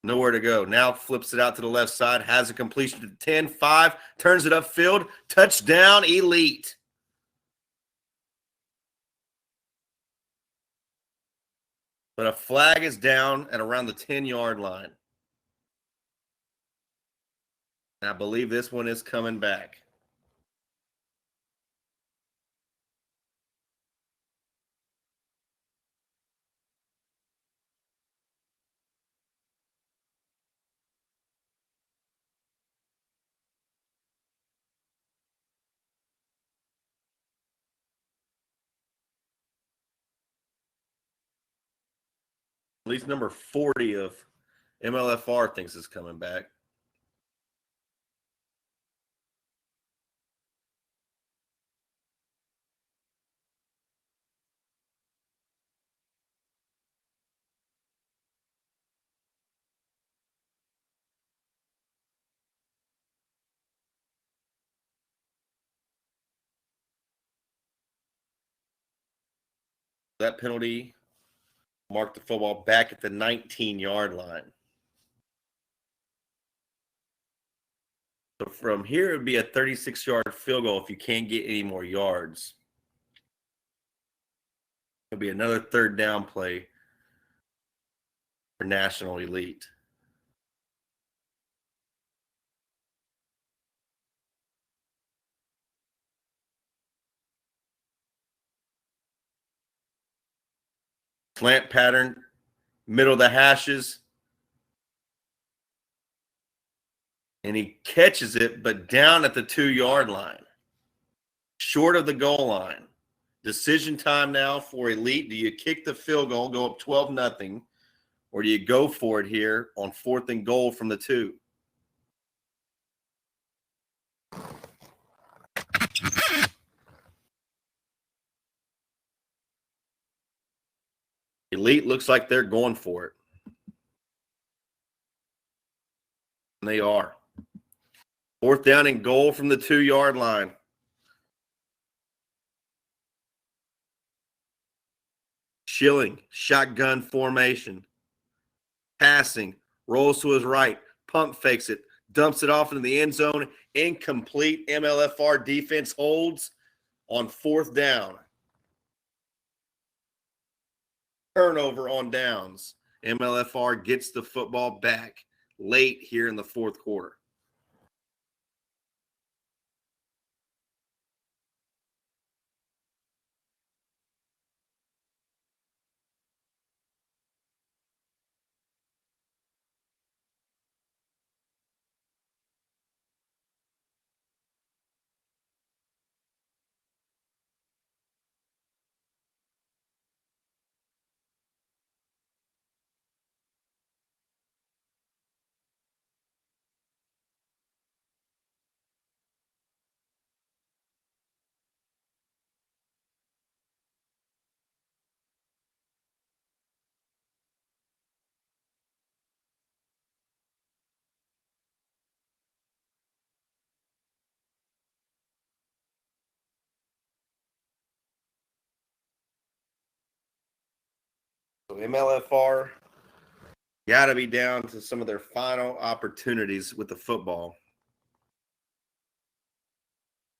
Nowhere to go. Now flips it out to the left side, has a completion to 10-5, turns it upfield. Touchdown, Elite. But a flag is down at around the 10-yard line. And I believe this one is coming back. At least number 40 of MLFR thinks it's coming back. That penalty marked the football back at the 19-yard line. So from here, it would be a 36-yard field goal if you can't get any more yards. It'll be another third down play for National Elite. Slant pattern, middle of the hashes. And he catches it, but down at the 2-yard line, short of the goal line. Decision time now for Elite. Do you kick the field goal, go up 12-0, or do you go for it here on 4th and goal from the 2? Elite looks like they're going for it. And they are. 4th down and goal from the 2-yard line. Schilling, shotgun formation. Passing, rolls to his right, pump fakes it, dumps it off into the end zone. Incomplete. MLFR defense holds on 4th down. Turnover on downs. MLFR gets the football back late here in the 4th quarter. So MLFR got to be down to some of their final opportunities with the football.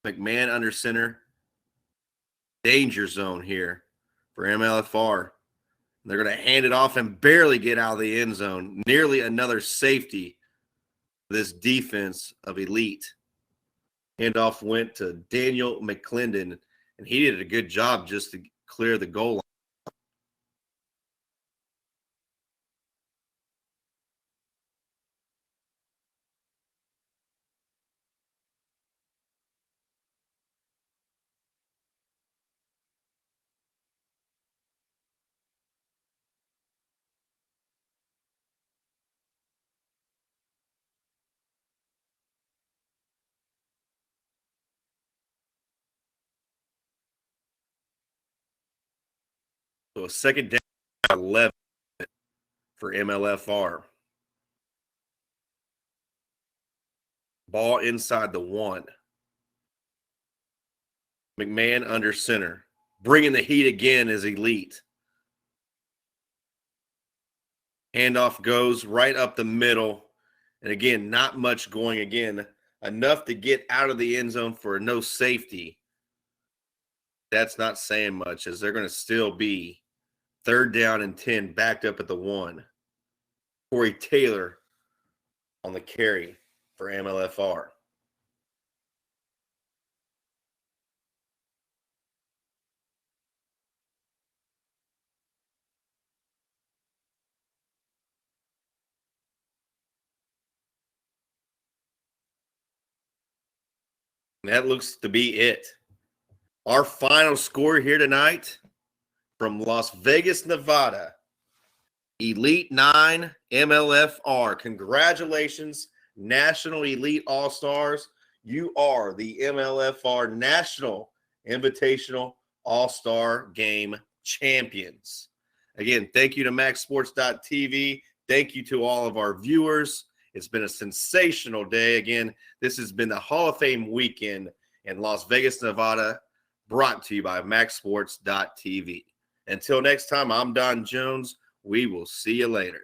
McMahon under center. Danger zone here for MLFR. They're going to hand it off and barely get out of the end zone. Nearly another safety for this defense of Elite. Handoff went to Daniel McClendon, and he did a good job just to clear the goal line. So a second down, 11 for MLFR. Ball inside the 1. McMahon under center. Bringing the heat again is Elite. Handoff goes right up the middle. And again, not much going again. Enough to get out of the end zone for no safety. That's not saying much, as they're going to still be 3rd down and 10, backed up at the 1. Corey Taylor on the carry for MLFR. And that looks to be it. Our final score here tonight from Las Vegas, Nevada. Elite 9, MLFR. Congratulations, National Elite All-Stars. You are the MLFR National Invitational All-Star Game champions. Again, thank you to MaxSports.tv. Thank you to all of our viewers. It's been a sensational day. Again, this has been the Hall of Fame weekend in Las Vegas, Nevada, brought to you by MaxSports.tv. Until next time, I'm Don Jones. We will see you later.